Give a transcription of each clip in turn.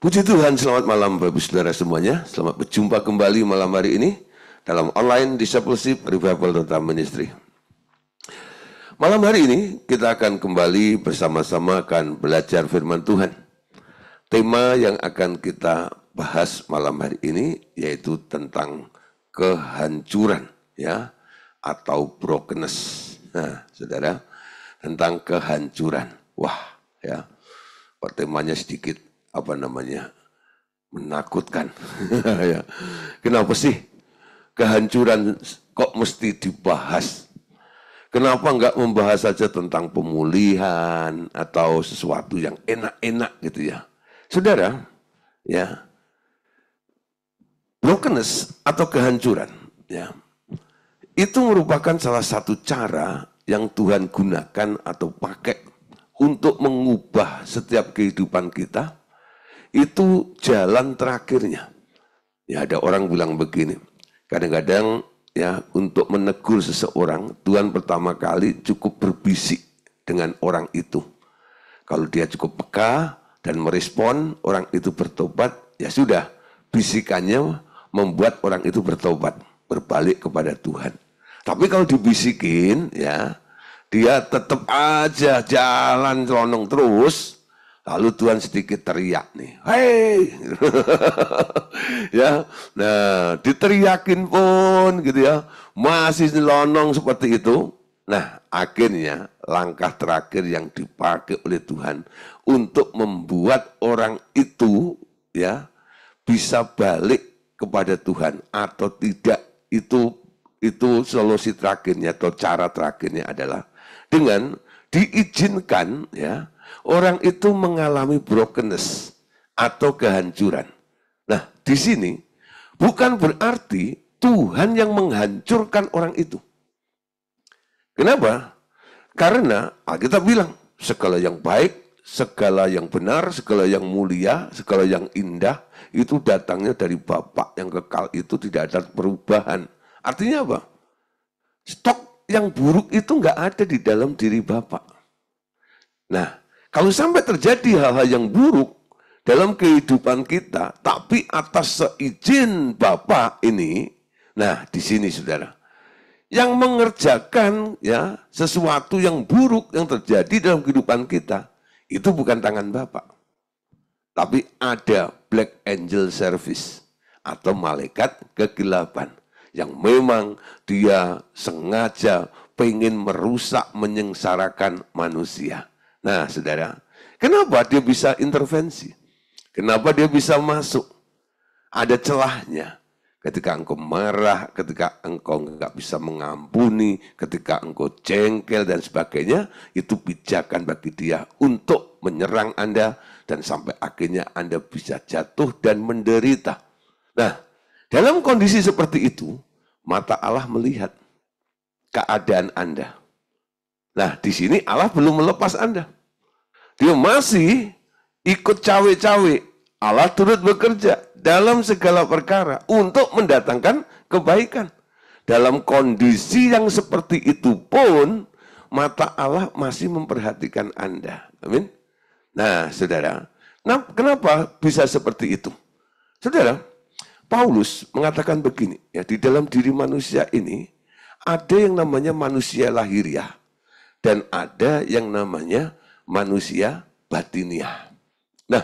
Puji Tuhan, selamat malam Bapak Ibu Saudara semuanya. Selamat berjumpa kembali malam hari ini dalam online discipleship revival total ministry. Malam hari ini kita akan kembali bersama-sama akan belajar firman Tuhan. Tema yang akan kita bahas malam hari ini yaitu tentang kehancuran, ya, atau brokenness. Nah, saudara, tentang kehancuran. Wah, ya, temanya sedikit menakutkan. Ya. Kenapa sih kehancuran kok mesti dibahas? Kenapa enggak membahas saja tentang pemulihan atau sesuatu yang enak-enak gitu ya? Saudara, ya, brokenness atau kehancuran, ya, itu merupakan salah satu cara yang Tuhan gunakan atau pakai untuk mengubah setiap kehidupan kita. Itu jalan terakhirnya. Ya, ada orang bilang begini, kadang-kadang ya untuk menegur seseorang, Tuhan pertama kali cukup berbisik dengan orang itu. Kalau dia cukup peka dan merespon, orang itu bertobat, ya sudah, bisikannya membuat orang itu bertobat, berbalik kepada Tuhan. Tapi kalau dibisikin, ya, dia tetap aja jalan celonong terus. Lalu Tuhan sedikit teriak nih, hei, ya, nah diteriakin pun gitu ya, masih nyelonong seperti itu. Nah, akhirnya langkah terakhir yang dipakai oleh Tuhan untuk membuat orang itu, ya, bisa balik kepada Tuhan atau tidak, itu solusi terakhirnya atau cara terakhirnya adalah dengan diizinkan, ya, orang itu mengalami brokenness atau kehancuran. Nah, di sini bukan berarti Tuhan yang menghancurkan orang itu. Kenapa? Karena Alkitab bilang, segala yang baik, segala yang benar, segala yang mulia, segala yang indah, itu datangnya dari Bapa yang kekal, itu tidak ada perubahan. Artinya apa? Stok yang buruk itu nggak ada di dalam diri Bapa. Nah, kalau sampai terjadi hal-hal yang buruk dalam kehidupan kita, tapi atas seizin Bapa ini, nah di sini saudara, yang mengerjakan ya sesuatu yang buruk yang terjadi dalam kehidupan kita, itu bukan tangan Bapa, tapi ada black angel service atau malaikat kegelapan yang memang dia sengaja pengen merusak, menyengsarakan manusia. Nah, saudara, kenapa dia bisa intervensi? Kenapa dia bisa masuk? Ada celahnya. Ketika engkau marah, ketika engkau nggak bisa mengampuni, ketika engkau jengkel dan sebagainya, itu pijakan bagi dia untuk menyerang Anda dan sampai akhirnya Anda bisa jatuh dan menderita. Nah, dalam kondisi seperti itu, mata Allah melihat keadaan Anda. Nah, di sini Allah belum melepas Anda. Dia masih ikut cawe-cawe. Allah turut bekerja dalam segala perkara untuk mendatangkan kebaikan. Dalam kondisi yang seperti itu pun, mata Allah masih memperhatikan Anda. Amin. Nah, saudara, kenapa bisa seperti itu? Saudara, Paulus mengatakan begini, ya, di dalam diri manusia ini, ada yang namanya manusia lahiriah. Dan ada yang namanya manusia batiniah. Nah,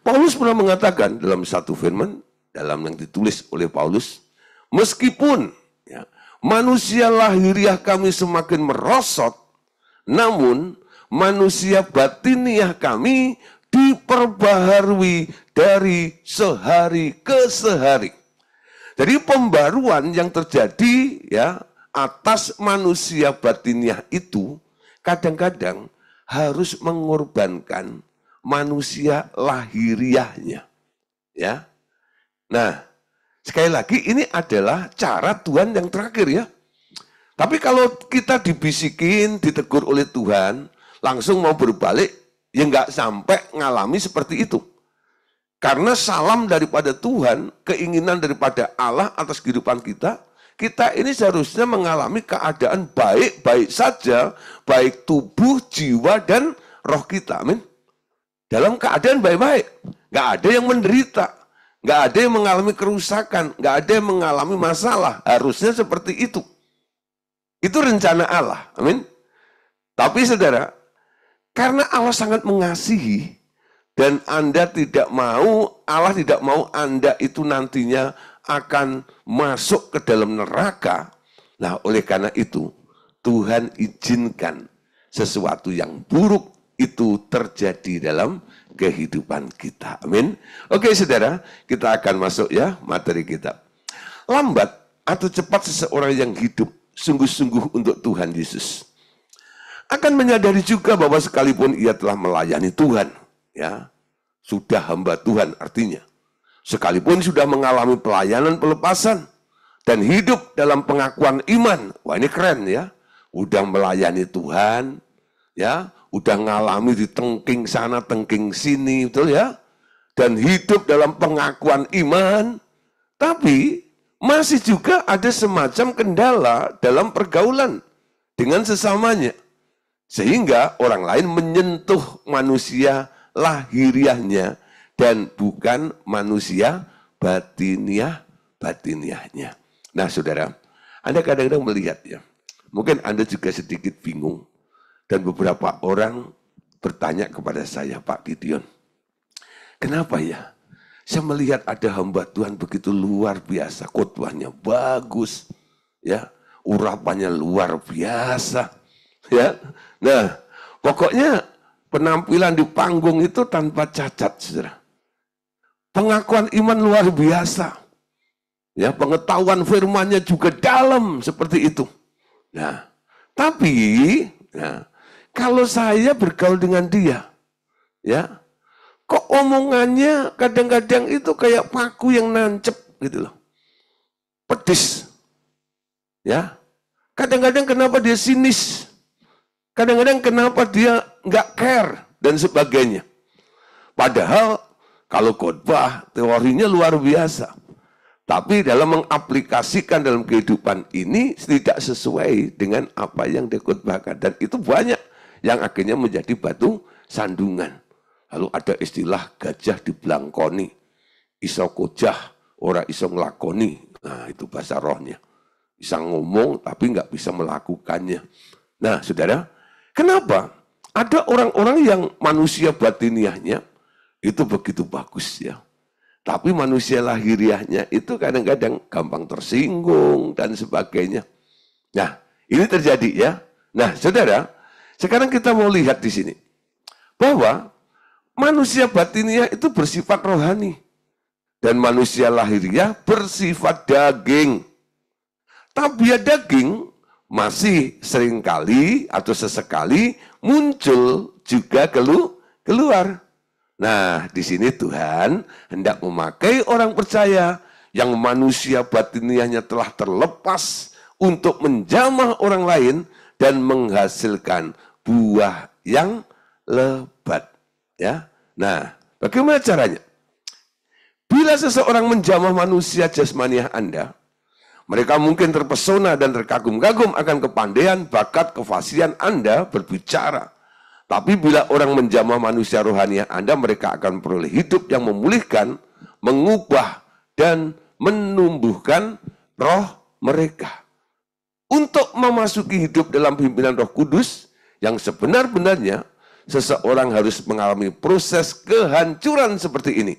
Paulus pernah mengatakan dalam satu firman, dalam yang ditulis oleh Paulus, meskipun ya, manusia lahiriah kami semakin merosot, namun manusia batiniah kami diperbaharui dari sehari ke sehari. Jadi pembaruan yang terjadi ya atas manusia batiniah itu kadang-kadang harus mengorbankan manusia lahiriahnya. Ya. Nah, sekali lagi ini adalah cara Tuhan yang terakhir ya. Tapi kalau kita dibisikin, ditegur oleh Tuhan, langsung mau berbalik, ya nggak sampai ngalami seperti itu. Karena salam daripada Tuhan, keinginan daripada Allah atas kehidupan kita, kita ini seharusnya mengalami keadaan baik-baik saja, baik tubuh, jiwa, dan roh kita. Amin. Dalam keadaan baik-baik. Nggak ada yang menderita. Nggak ada yang mengalami kerusakan. Nggak ada yang mengalami masalah. Harusnya seperti itu. Itu rencana Allah. Amin. Tapi saudara, karena Allah sangat mengasihi, dan Allah tidak mau Anda itu nantinya akan masuk ke dalam neraka. Nah, oleh karena itu, Tuhan izinkan sesuatu yang buruk itu terjadi dalam kehidupan kita. Amin. Oke saudara, kita akan masuk ya materi kita. Lambat atau cepat seseorang yang hidup sungguh-sungguh untuk Tuhan Yesus akan menyadari juga bahwa sekalipun ia telah melayani Tuhan, ya, sudah hamba Tuhan artinya. Sekalipun sudah mengalami pelayanan pelepasan dan hidup dalam pengakuan iman. Wah, ini keren ya. Udah melayani Tuhan, ya, udah ngalami di tengking sana, tengking sini, betul ya. Dan hidup dalam pengakuan iman, tapi masih juga ada semacam kendala dalam pergaulan dengan sesamanya. Sehingga orang lain menyentuh manusia lahiriahnya dan bukan manusia batiniahnya. Nah saudara, Anda kadang-kadang melihat ya, mungkin Anda juga sedikit bingung. Dan beberapa orang bertanya kepada saya, Pak Gideon, kenapa ya? Saya melihat ada hamba Tuhan begitu luar biasa, khotbahnya bagus, ya, urapannya luar biasa, ya. Nah, pokoknya penampilan di panggung itu tanpa cacat, saudara. Pengakuan iman luar biasa, ya, pengetahuan firman-Nya juga dalam seperti itu. Nah, tapi, ya, kalau saya bergaul dengan dia, ya, kok omongannya kadang-kadang itu kayak paku yang nancep gitu loh. Pedis. Ya. Kadang-kadang kenapa dia sinis? Kadang-kadang kenapa dia nggak care dan sebagainya. Padahal kalau khotbah teorinya luar biasa. Tapi dalam mengaplikasikan dalam kehidupan ini tidak sesuai dengan apa yang dikhotbahkan. Dan itu banyak yang akhirnya menjadi batu sandungan. Lalu ada istilah gajah diblangkoni, iso kojah, ora iso ngelakoni. Nah itu bahasa rohnya. Bisa ngomong tapi nggak bisa melakukannya. Nah saudara, kenapa? Ada orang-orang yang manusia batiniahnya itu begitu bagus ya. Tapi manusia lahiriahnya itu kadang-kadang gampang tersinggung dan sebagainya. Nah ini terjadi ya. Nah saudara, sekarang kita mau lihat di sini. Bahwa manusia batiniah itu bersifat rohani. Dan manusia lahiriah bersifat daging. Tabiat daging masih seringkali atau sesekali muncul juga keluar. Nah, di sini Tuhan hendak memakai orang percaya yang manusia batiniahnya telah terlepas untuk menjamah orang lain dan menghasilkan buah yang lebat. Ya, nah, bagaimana caranya? Bila seseorang menjamah manusia jasmaniah Anda, mereka mungkin terpesona dan terkagum-kagum akan kepandaian, bakat, kefasihan Anda berbicara. Tapi bila orang menjamah manusia rohaniah Anda, mereka akan peroleh hidup yang memulihkan, mengubah, dan menumbuhkan roh mereka. Untuk memasuki hidup dalam pimpinan Roh Kudus yang sebenar-benarnya, seseorang harus mengalami proses kehancuran seperti ini.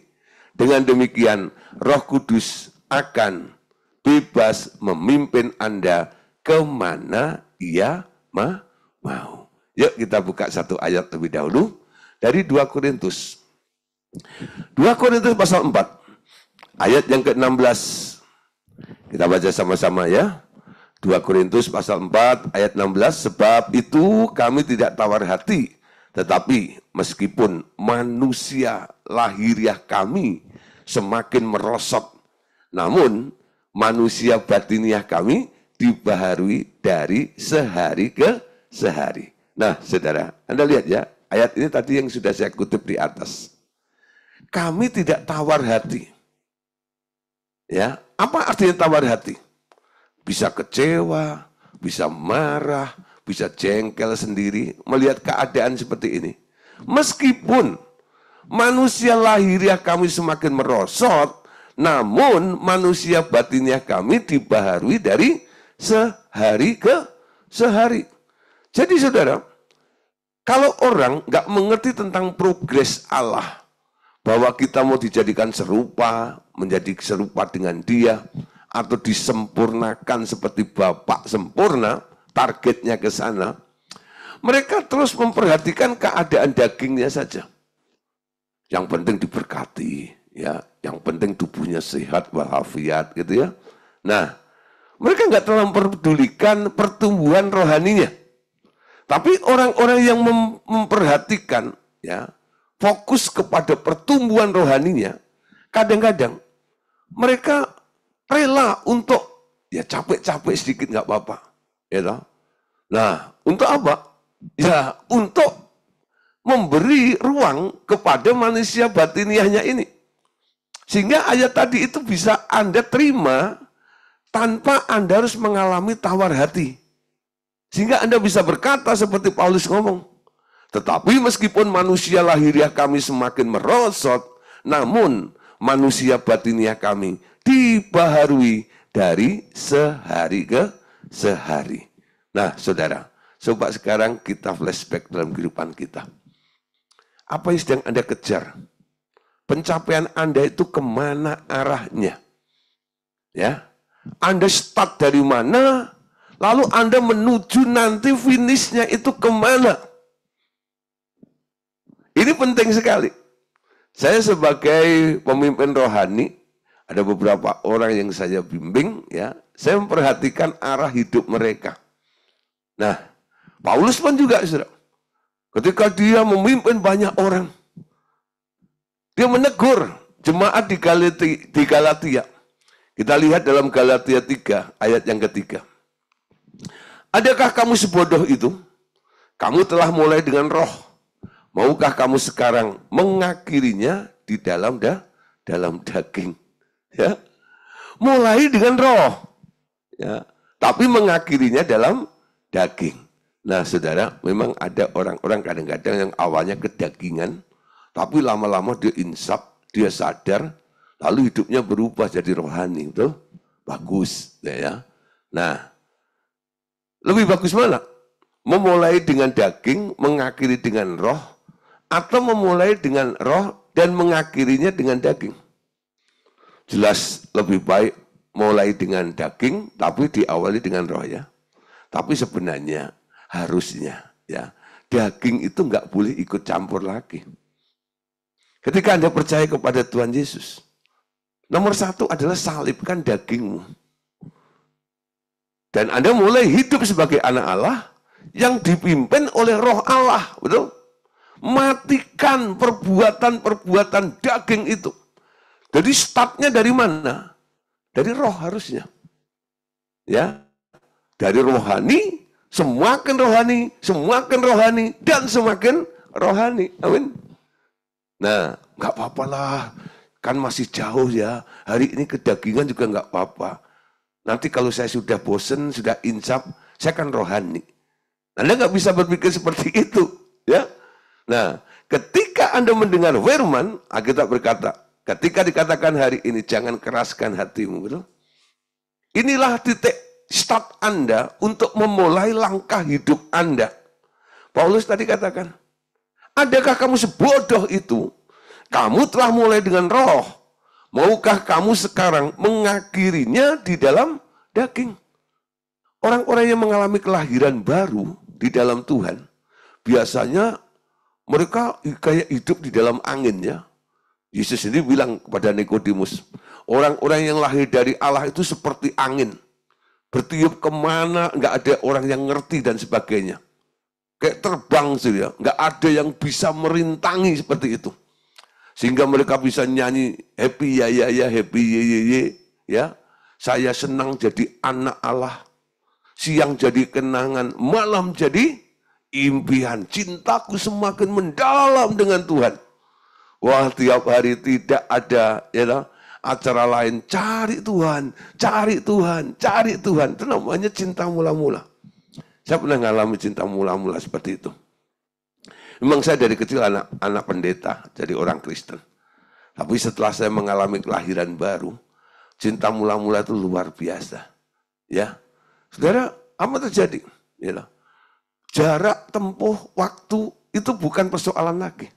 Dengan demikian, Roh Kudus akan bebas memimpin Anda kemana Ia mau. Yuk kita buka satu ayat lebih dahulu dari 2 Korintus. 2 Korintus pasal 4, ayat yang ke-16. Kita baca sama-sama ya. 2 Korintus pasal 4, ayat 16. Sebab itu kami tidak tawar hati, tetapi meskipun manusia lahiriah kami semakin merosot, namun manusia batiniah kami dibaharui dari sehari ke sehari. Nah, saudara, Anda lihat ya, ayat ini tadi yang sudah saya kutip di atas. Kami tidak tawar hati. Ya, apa artinya tawar hati? Bisa kecewa, bisa marah, bisa jengkel sendiri melihat keadaan seperti ini. Meskipun manusia lahiriah kami semakin merosot, namun manusia batiniah kami dibaharui dari sehari ke sehari. Jadi saudara, kalau orang nggak mengerti tentang progres Allah, bahwa kita mau dijadikan serupa, menjadi serupa dengan Dia, atau disempurnakan seperti Bapa sempurna, targetnya ke sana, mereka terus memperhatikan keadaan dagingnya saja. Yang penting diberkati, ya. Yang penting tubuhnya sehat walafiat, gitu ya. Nah, mereka nggak terlalu memperdulikan pertumbuhan rohaninya. Tapi orang-orang yang memperhatikan, ya, fokus kepada pertumbuhan rohaninya, kadang-kadang mereka rela untuk ya capek-capek sedikit nggak apa-apa, ya toh. Nah, untuk apa? Ya, untuk memberi ruang kepada manusia batiniahnya ini. Sehingga ayat tadi itu bisa Anda terima tanpa Anda harus mengalami tawar hati. Sehingga Anda bisa berkata seperti Paulus ngomong, tetapi meskipun manusia lahiriah kami semakin merosot, namun manusia batiniah kami dibaharui dari sehari ke sehari. Nah, saudara, coba sekarang kita flashback dalam kehidupan kita. Apa yang sedang Anda kejar? Pencapaian Anda itu kemana arahnya? Ya, Anda start dari mana? Lalu Anda menuju nanti finishnya itu kemana? Ini penting sekali. Saya sebagai pemimpin rohani, ada beberapa orang yang saya bimbing, ya, saya memperhatikan arah hidup mereka. Nah, Paulus pun juga, saudara. Ketika dia memimpin banyak orang, dia menegur jemaat di Galatia. Kita lihat dalam Galatia 3, ayat yang ketiga. Adakah kamu sebodoh itu? Kamu telah mulai dengan roh. Maukah kamu sekarang mengakhirinya di dalam daging? Ya. Mulai dengan roh. Ya. Tapi mengakhirinya dalam daging. Nah, saudara, memang ada orang-orang kadang-kadang yang awalnya kedagingan, tapi lama-lama dia insaf, dia sadar, lalu hidupnya berubah jadi rohani. Betul? Bagus. Ya. Nah, lebih bagus mana? Memulai dengan daging, mengakhiri dengan roh, atau memulai dengan roh dan mengakhirinya dengan daging? Jelas lebih baik mulai dengan daging, tapi diawali dengan roh, ya. Tapi sebenarnya harusnya, ya, daging itu nggak boleh ikut campur lagi. Ketika Anda percaya kepada Tuhan Yesus, nomor satu adalah salibkan dagingmu. Dan Anda mulai hidup sebagai anak Allah yang dipimpin oleh roh Allah, betul? Matikan perbuatan-perbuatan daging itu. Jadi startnya dari mana? Dari roh harusnya. Ya, dari rohani, semakin rohani, dan semakin rohani. Amin. Nah, nggak apa-apa lah, kan masih jauh ya. Hari ini kedagingan juga nggak apa-apa. Nanti kalau saya sudah bosen, sudah insaf, saya kan rohani. Anda nggak bisa berpikir seperti itu, ya. Nah, ketika Anda mendengar firman, Alkitab berkata, ketika dikatakan hari ini jangan keraskan hatimu, betul? Inilah titik start Anda untuk memulai langkah hidup Anda. Paulus tadi katakan, adakah kamu sebodoh itu? Kamu telah mulai dengan roh. Maukah kamu sekarang mengakhirinya di dalam daging? Orang-orang yang mengalami kelahiran baru di dalam Tuhan, biasanya mereka kayak hidup di dalam angin, ya. Yesus sendiri bilang kepada Nikodemus, orang-orang yang lahir dari Allah itu seperti angin. Bertiup kemana, nggak ada orang yang ngerti dan sebagainya. Kayak terbang sih, ya. Nggak ada yang bisa merintangi seperti itu. Sehingga mereka bisa nyanyi happy ya, happy ye, ya. Saya senang jadi anak Allah. Siang jadi kenangan, malam jadi impian. Cintaku semakin mendalam dengan Tuhan. Wah, tiap hari tidak ada, ya, acara lain. Cari Tuhan, cari Tuhan, cari Tuhan. Itu namanya cinta mula-mula. Saya pernah mengalami cinta mula-mula seperti itu. Memang saya dari kecil anak pendeta, jadi orang Kristen. Tapi setelah saya mengalami kelahiran baru, cinta mula-mula itu luar biasa. Ya, saudara, apa terjadi? Ya, jarak tempuh waktu itu bukan persoalan lagi.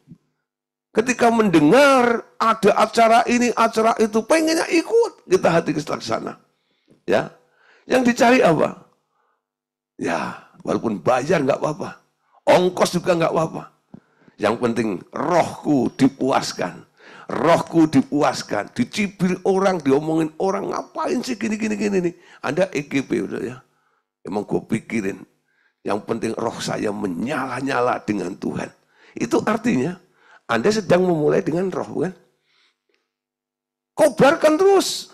Ketika mendengar ada acara ini, acara itu, pengennya ikut, kita hati ke sana. Ya, yang dicari apa? Ya, walaupun bayar nggak apa-apa, ongkos juga nggak apa-apa. Yang penting rohku dipuaskan. Rohku dipuaskan, dicibir orang, diomongin orang, ngapain sih gini nih. Anda EGP udah ya. Emang gue pikirin, yang penting roh saya menyala-nyala dengan Tuhan. Itu artinya, Anda sedang memulai dengan roh, kan? Kobarkan terus.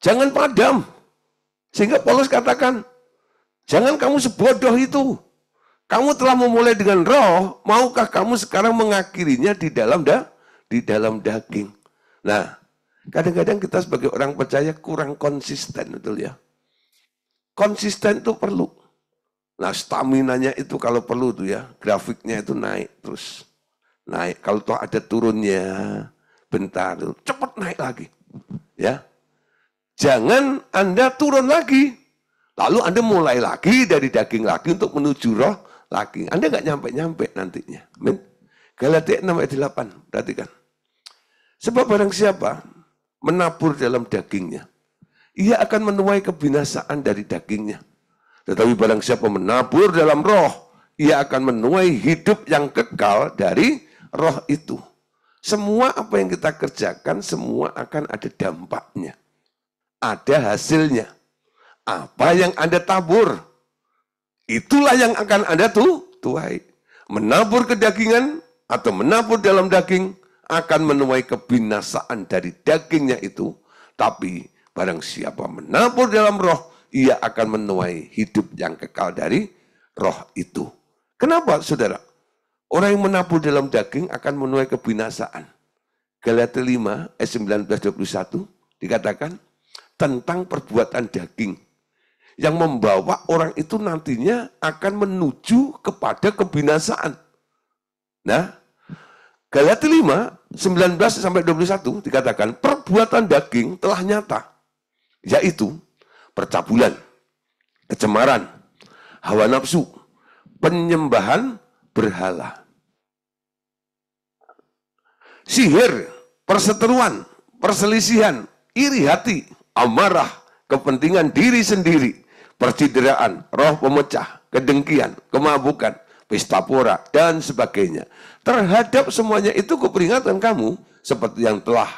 Jangan padam. Sehingga Paulus katakan, jangan kamu sebodoh itu. Kamu telah memulai dengan roh, maukah kamu sekarang mengakhirinya di dalam daging. Nah, kadang-kadang kita sebagai orang percaya kurang konsisten, betul ya. Konsisten itu perlu. Nah, staminanya itu kalau perlu tuh ya, grafiknya itu naik terus. Naik, kalau toh ada turunnya, bentar, cepat naik lagi. Ya. Jangan Anda turun lagi. Lalu Anda mulai lagi dari daging lagi untuk menuju roh lagi. Anda nggak nyampe-nyampe nantinya. Amin. Galatia 6 ayat 8, perhatikan. Sebab barang siapa menabur dalam dagingnya, ia akan menuai kebinasaan dari dagingnya. Tetapi barang siapa menabur dalam roh, ia akan menuai hidup yang kekal dari roh itu. Semua apa yang kita kerjakan, semua akan ada dampaknya. Ada hasilnya. Apa yang Anda tabur, itulah yang akan Anda tuai. Menabur kedagingan atau menabur dalam daging akan menuai kebinasaan dari dagingnya itu. Tapi barang siapa menabur dalam roh, ia akan menuai hidup yang kekal dari roh itu. Kenapa, saudara? Orang yang menabur dalam daging akan menuai kebinasaan. Galatia 5 ayat 19-21 dikatakan tentang perbuatan daging yang membawa orang itu nantinya akan menuju kepada kebinasaan. Nah, Galatia 5, 19-21 dikatakan perbuatan daging telah nyata, yaitu percabulan, kecemaran, hawa nafsu, penyembahan berhala, sihir, perseteruan, perselisihan, iri hati, amarah, kepentingan diri sendiri, percideraan, roh pemecah, kedengkian, kemabukan, pesta pora, dan sebagainya. Terhadap semuanya itu kuperingatkan kamu, seperti yang telah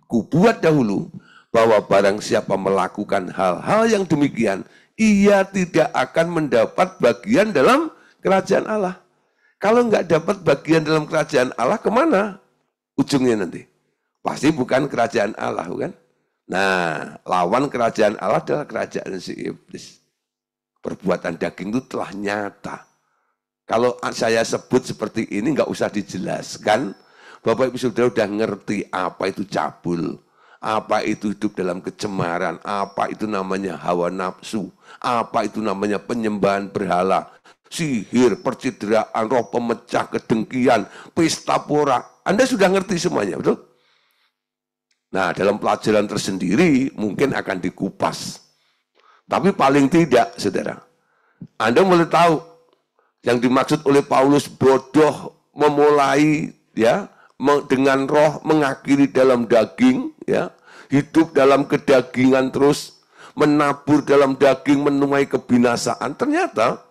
kubuat dahulu, bahwa barang siapa melakukan hal-hal yang demikian, ia tidak akan mendapat bagian dalam kerajaan Allah. Kalau nggak dapat bagian dalam kerajaan Allah, kemana ujungnya nanti? Pasti bukan kerajaan Allah, bukan? Nah, lawan kerajaan Allah adalah kerajaan si iblis. Perbuatan daging itu telah nyata. Kalau saya sebut seperti ini nggak usah dijelaskan. Bapak Ibu Saudara sudah ngerti apa itu cabul, apa itu hidup dalam kecemaran, apa itu namanya hawa nafsu, apa itu namanya penyembahan berhala, sihir, percideraan, roh pemecah, kedengkian, pesta pora. Anda sudah ngerti semuanya, betul? Nah, dalam pelajaran tersendiri mungkin akan dikupas. Tapi paling tidak, saudara, Anda mulai tahu yang dimaksud oleh Paulus bodoh memulai ya dengan roh mengakhiri dalam daging ya, hidup dalam kedagingan terus menabur dalam daging menuai kebinasaan. Ternyata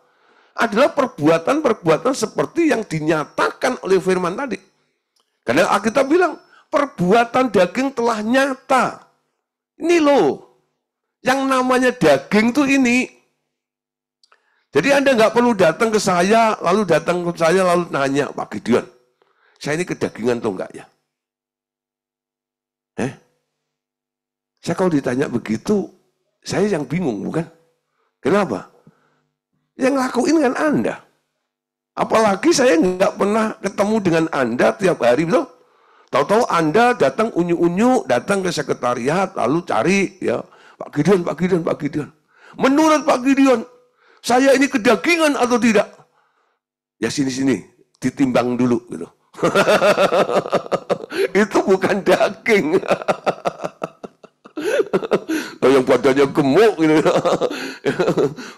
adalah perbuatan-perbuatan seperti yang dinyatakan oleh firman tadi. Karena Alkitab bilang perbuatan daging telah nyata. Ini loh, yang namanya daging tuh ini. Jadi Anda nggak perlu datang ke saya, lalu nanya, Pak Gideon, saya ini kedagingan atau enggak ya? Saya kalau ditanya begitu, saya yang bingung, bukan? Kenapa? Yang lakuin kan Anda. Apalagi saya nggak pernah ketemu dengan Anda tiap hari, betul? Tahu-tahu Anda datang unyu-unyu, datang ke sekretariat, lalu cari, ya Pak Gideon. Menurut Pak Gideon, saya ini kedagingan atau tidak? Ya sini-sini, ditimbang dulu gitu. Itu bukan daging. Kalau yang badannya gemuk gitu.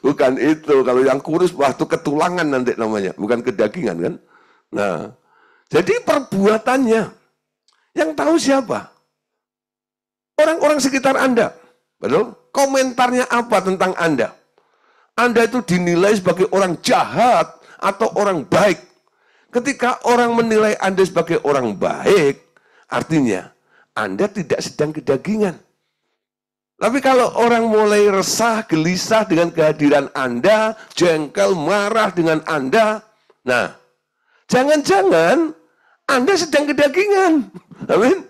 Bukan itu. Kalau yang kurus waktu ketulangan nanti namanya, bukan kedagingan kan. Nah, jadi perbuatannya yang tahu siapa? Orang-orang sekitar Anda. Betul? Komentarnya apa tentang Anda? Anda itu dinilai sebagai orang jahat atau orang baik. Ketika orang menilai Anda sebagai orang baik, artinya Anda tidak sedang kedagingan. Tapi kalau orang mulai resah, gelisah dengan kehadiran Anda, jengkel, marah dengan Anda, nah, jangan-jangan Anda sedang kedagingan. Amin.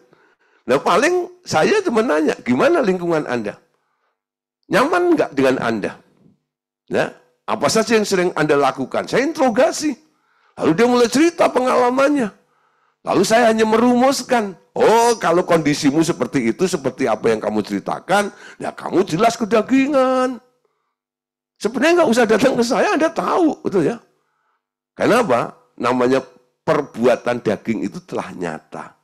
Nah, paling saya cuma nanya, gimana lingkungan Anda? Nyaman nggak dengan Anda? Nah, apa saja yang sering Anda lakukan? Saya interogasi. Lalu dia mulai cerita pengalamannya. Lalu saya hanya merumuskan. Oh, kalau kondisimu seperti itu, seperti apa yang kamu ceritakan, ya kamu jelas kedagingan. Sebenarnya nggak usah datang ke saya, Anda tahu, betul ya? Kenapa? Namanya perbuatan daging itu telah nyata.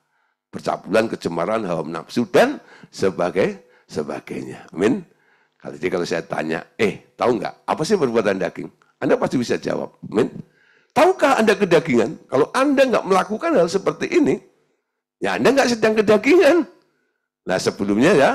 Percabulan, kecemaran, hawa nafsu, dan sebagainya. Amin. Jadi kalau saya tanya, tahu nggak apa sih perbuatan daging? Anda pasti bisa jawab. Amin. Tahukah Anda kedagingan? Kalau Anda nggak melakukan hal seperti ini, ya Anda nggak sedang kedagingan. Nah sebelumnya ya,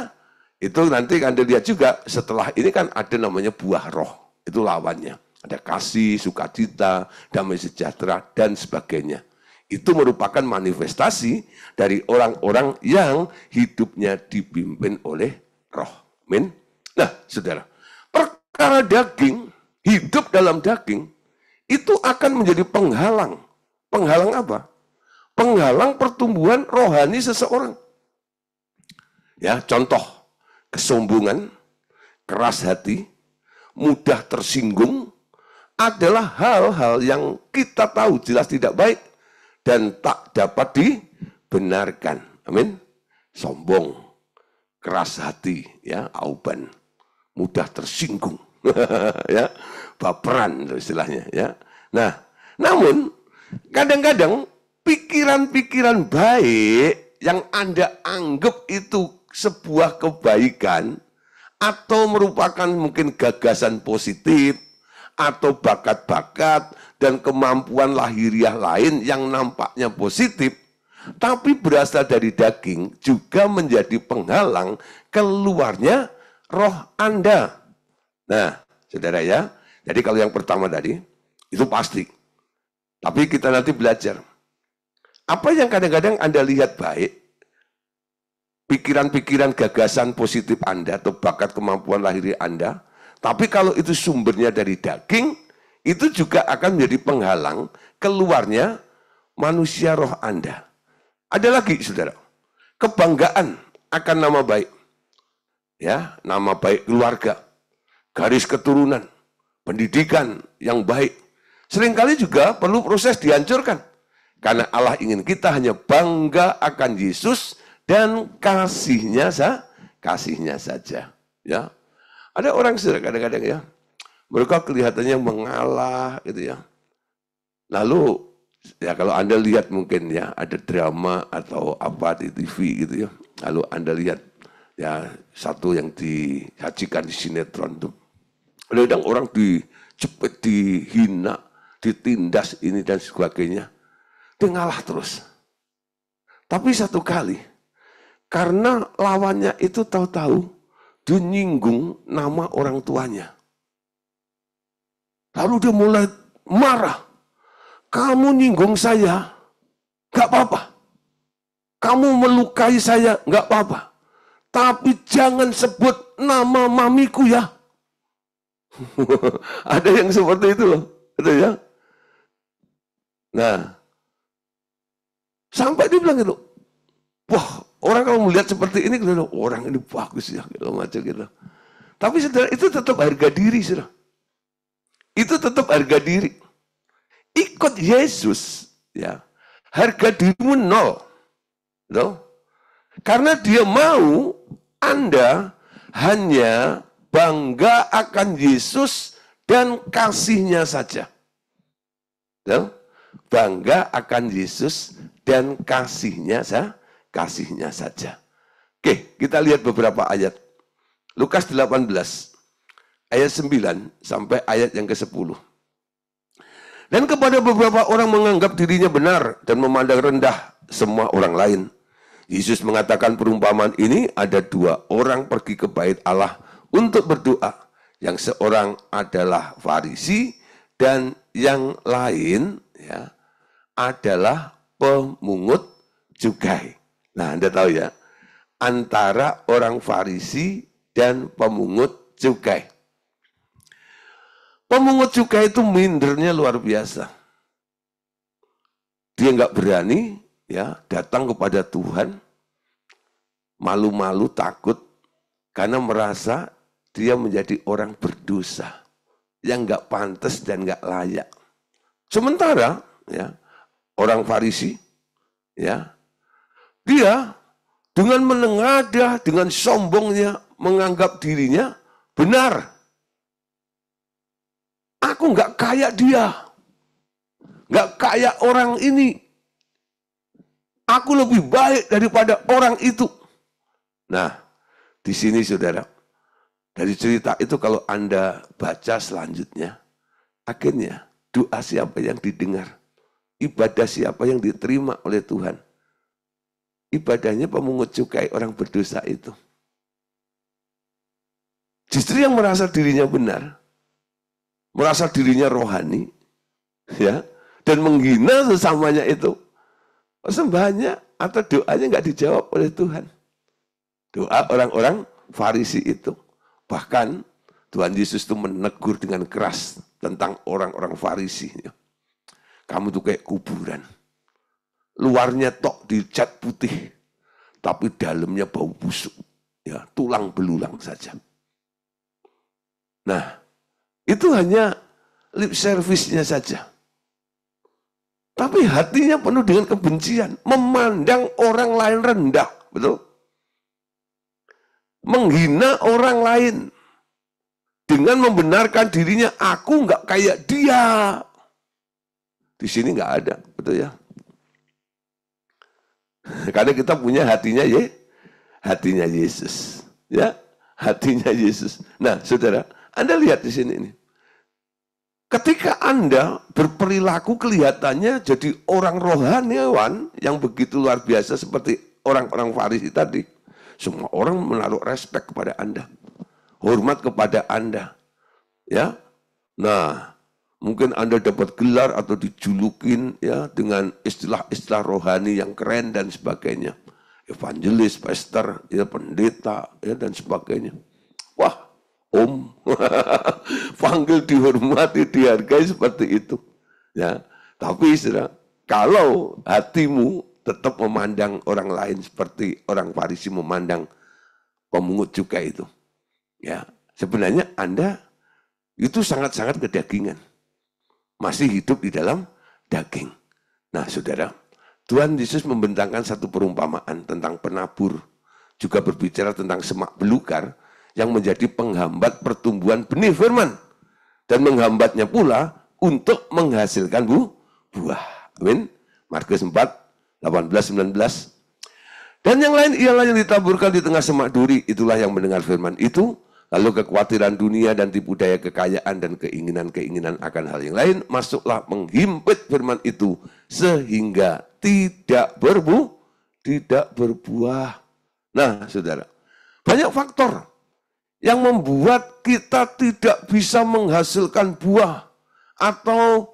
itu nanti Anda lihat juga, setelah ini kan ada namanya buah roh. Itu lawannya. Ada kasih, sukacita, damai sejahtera, dan sebagainya. Itu merupakan manifestasi dari orang-orang yang hidupnya dipimpin oleh roh. Amin. Nah, saudara, perkara daging, hidup dalam daging, itu akan menjadi penghalang. Penghalang apa? Penghalang pertumbuhan rohani seseorang. Ya, contoh, kesombongan, keras hati, mudah tersinggung, adalah hal-hal yang kita tahu jelas tidak baik dan tak dapat dibenarkan. Amin. Sombong, keras hati, ya, auban, mudah tersinggung, ya, baperan istilahnya, ya. Nah, namun kadang-kadang pikiran-pikiran baik yang Anda anggap itu sebuah kebaikan atau merupakan mungkin gagasan positif atau bakat-bakat dan kemampuan lahiriah lain yang nampaknya positif, tapi berasal dari daging juga menjadi penghalang keluarnya roh Anda. Nah, saudara ya, jadi kalau yang pertama tadi, itu pasti. Tapi kita nanti belajar. Apa yang kadang-kadang Anda lihat baik, pikiran-pikiran gagasan positif Anda atau bakat kemampuan lahir Anda, tapi kalau itu sumbernya dari daging, itu juga akan menjadi penghalang keluarnya manusia roh Anda. Ada lagi, saudara, kebanggaan akan nama baik. Ya, nama baik keluarga, garis keturunan, pendidikan yang baik. Seringkali juga perlu proses dihancurkan. Karena Allah ingin kita hanya bangga akan Yesus dan kasihnya saja. Ya, ada orang kadang-kadang ya, mereka kelihatannya mengalah gitu ya. Lalu ya kalau Anda lihat mungkin ya ada drama atau apa di TV gitu ya. Lalu Anda lihat ya satu yang disajikan di sinetron tuh. Kadang orang dicepet, dihina, ditindas ini dan sebagainya. Dia ngalah terus. Tapi satu kali, karena lawannya itu tahu-tahu, dia nyinggung nama orang tuanya. Lalu dia mulai marah. Kamu nyinggung saya, gak apa-apa. Kamu melukai saya, gak apa-apa. Tapi jangan sebut nama mamiku ya. Ada yang seperti itu loh. Betul ya? Nah, sampai dia bilang gitu, wah orang kalau melihat seperti ini, orang ini bagus ya, gitu, macam gitu. Tapi saudara, itu tetap harga diri, saudara. Itu tetap harga diri. Ikut Yesus, ya, harga dirimu nol. Gitu. Karena dia mau Anda hanya bangga akan Yesus dan kasihnya saja. Gitu. bangga akan Yesus dan kasihnya saja. Oke, kita lihat beberapa ayat. Lukas 18, ayat 9 sampai ayat yang ke-10. Dan kepada beberapa orang menganggap dirinya benar dan memandang rendah semua orang lain, Yesus mengatakan perumpamaan ini, ada dua orang pergi ke bait Allah untuk berdoa. Yang seorang adalah Farisi dan yang lain ya adalah pemungut cukai. Nah, Anda tahu ya, antara orang Farisi dan pemungut cukai. Pemungut cukai itu mindernya luar biasa. Dia nggak berani ya datang kepada Tuhan, malu-malu takut karena merasa dia menjadi orang berdosa yang nggak pantas dan nggak layak. Sementara ya orang Farisi ya dia dengan menengadah, dengan sombongnya menganggap dirinya benar. Aku nggak kayak dia, nggak kayak orang ini. Aku lebih baik daripada orang itu. Nah, di sini saudara, dari cerita itu kalau Anda baca selanjutnya, akhirnya doa siapa yang didengar, ibadah siapa yang diterima oleh Tuhan. Ibadahnya pemungut cukai, orang berdosa itu. Justru yang merasa dirinya benar, merasa dirinya rohani, ya, dan menghina sesamanya itu, sembahnya atau doanya nggak dijawab oleh Tuhan. Doa orang-orang Farisi itu. Bahkan Tuhan Yesus itu menegur dengan keras tentang orang-orang Farisi. Kamu tuh kayak kuburan. Luarnya tok dicat putih, tapi dalamnya bau busuk. Ya, tulang belulang saja. Nah, itu hanya lip service-nya saja. Tapi hatinya penuh dengan kebencian, memandang orang lain rendah, betul? Menghina orang lain dengan membenarkan dirinya, aku nggak kayak dia. Di sini nggak ada, betul ya? Karena kita punya hatinya hatinya Yesus, ya, hatinya Yesus. Nah, saudara, Anda lihat di sini ini. Ketika Anda berperilaku kelihatannya jadi orang rohaniawan yang begitu luar biasa seperti orang-orang Farisi tadi, semua orang menaruh respek kepada Anda, hormat kepada Anda, ya. Nah, mungkin Anda dapat gelar atau dijulukin ya dengan istilah-istilah rohani yang keren dan sebagainya, evangelis, pastor, ya pendeta, ya dan sebagainya. Wah, Om, panggil, dihormati, dihargai seperti itu, ya. Tapi saudara, kalau hatimu tetap memandang orang lain seperti orang Farisi memandang pemungut cukai itu, ya, sebenarnya Anda itu sangat-sangat kedagingan, masih hidup di dalam daging. Nah, saudara, Tuhan Yesus membentangkan satu perumpamaan tentang penabur, juga berbicara tentang semak belukar yang menjadi penghambat pertumbuhan benih firman dan menghambatnya pula untuk menghasilkan buah. Amin. Markus 4 18-19. Dan yang lain ialah yang ditaburkan di tengah semak duri, itulah yang mendengar firman itu, lalu kekhawatiran dunia dan tipu daya kekayaan dan keinginan-keinginan akan hal yang lain masuklah menghimpit firman itu sehingga tidak berbuah. Nah, saudara, banyak faktor yang membuat kita tidak bisa menghasilkan buah atau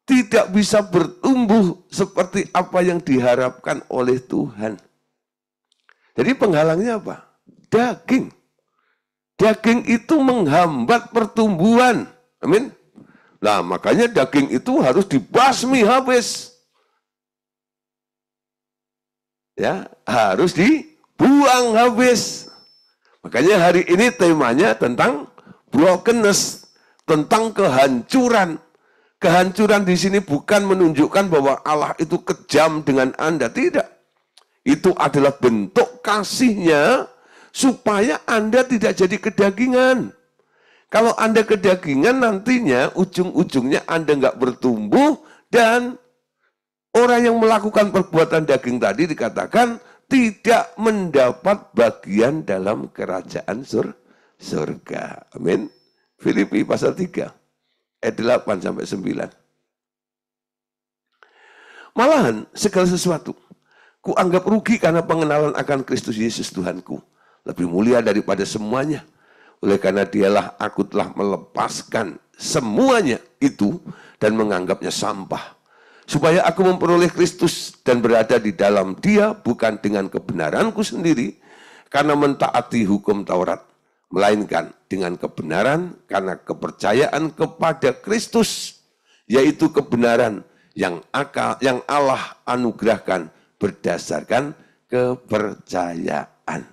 tidak bisa bertumbuh seperti apa yang diharapkan oleh Tuhan. Jadi penghalangnya apa? Daging. Daging itu menghambat pertumbuhan. Amin. Nah, makanya daging itu harus dibasmi habis. Ya, harus dibuang habis. Makanya hari ini temanya tentang brokenness, tentang kehancuran. Kehancuran di sini bukan menunjukkan bahwa Allah itu kejam dengan Anda, tidak. Itu adalah bentuk kasih-Nya supaya Anda tidak jadi kedagingan. Kalau Anda kedagingan nantinya ujung-ujungnya Anda nggak bertumbuh dan Orang yang melakukan perbuatan daging tadi dikatakan tidak mendapat bagian dalam kerajaan surga. Amin. Filipi pasal 3, ayat 8 sampai 9. Malahan segala sesuatu kuanggap rugi karena pengenalan akan Kristus Yesus Tuhanku. Lebih mulia daripada semuanya. Oleh karena dialah aku telah melepaskan semuanya itu dan menganggapnya sampah. Supaya aku memperoleh Kristus dan berada di dalam Dia bukan dengan kebenaranku sendiri karena mentaati hukum Taurat, melainkan dengan kebenaran karena kepercayaan kepada Kristus, yaitu kebenaran yang Allah anugerahkan berdasarkan kepercayaan.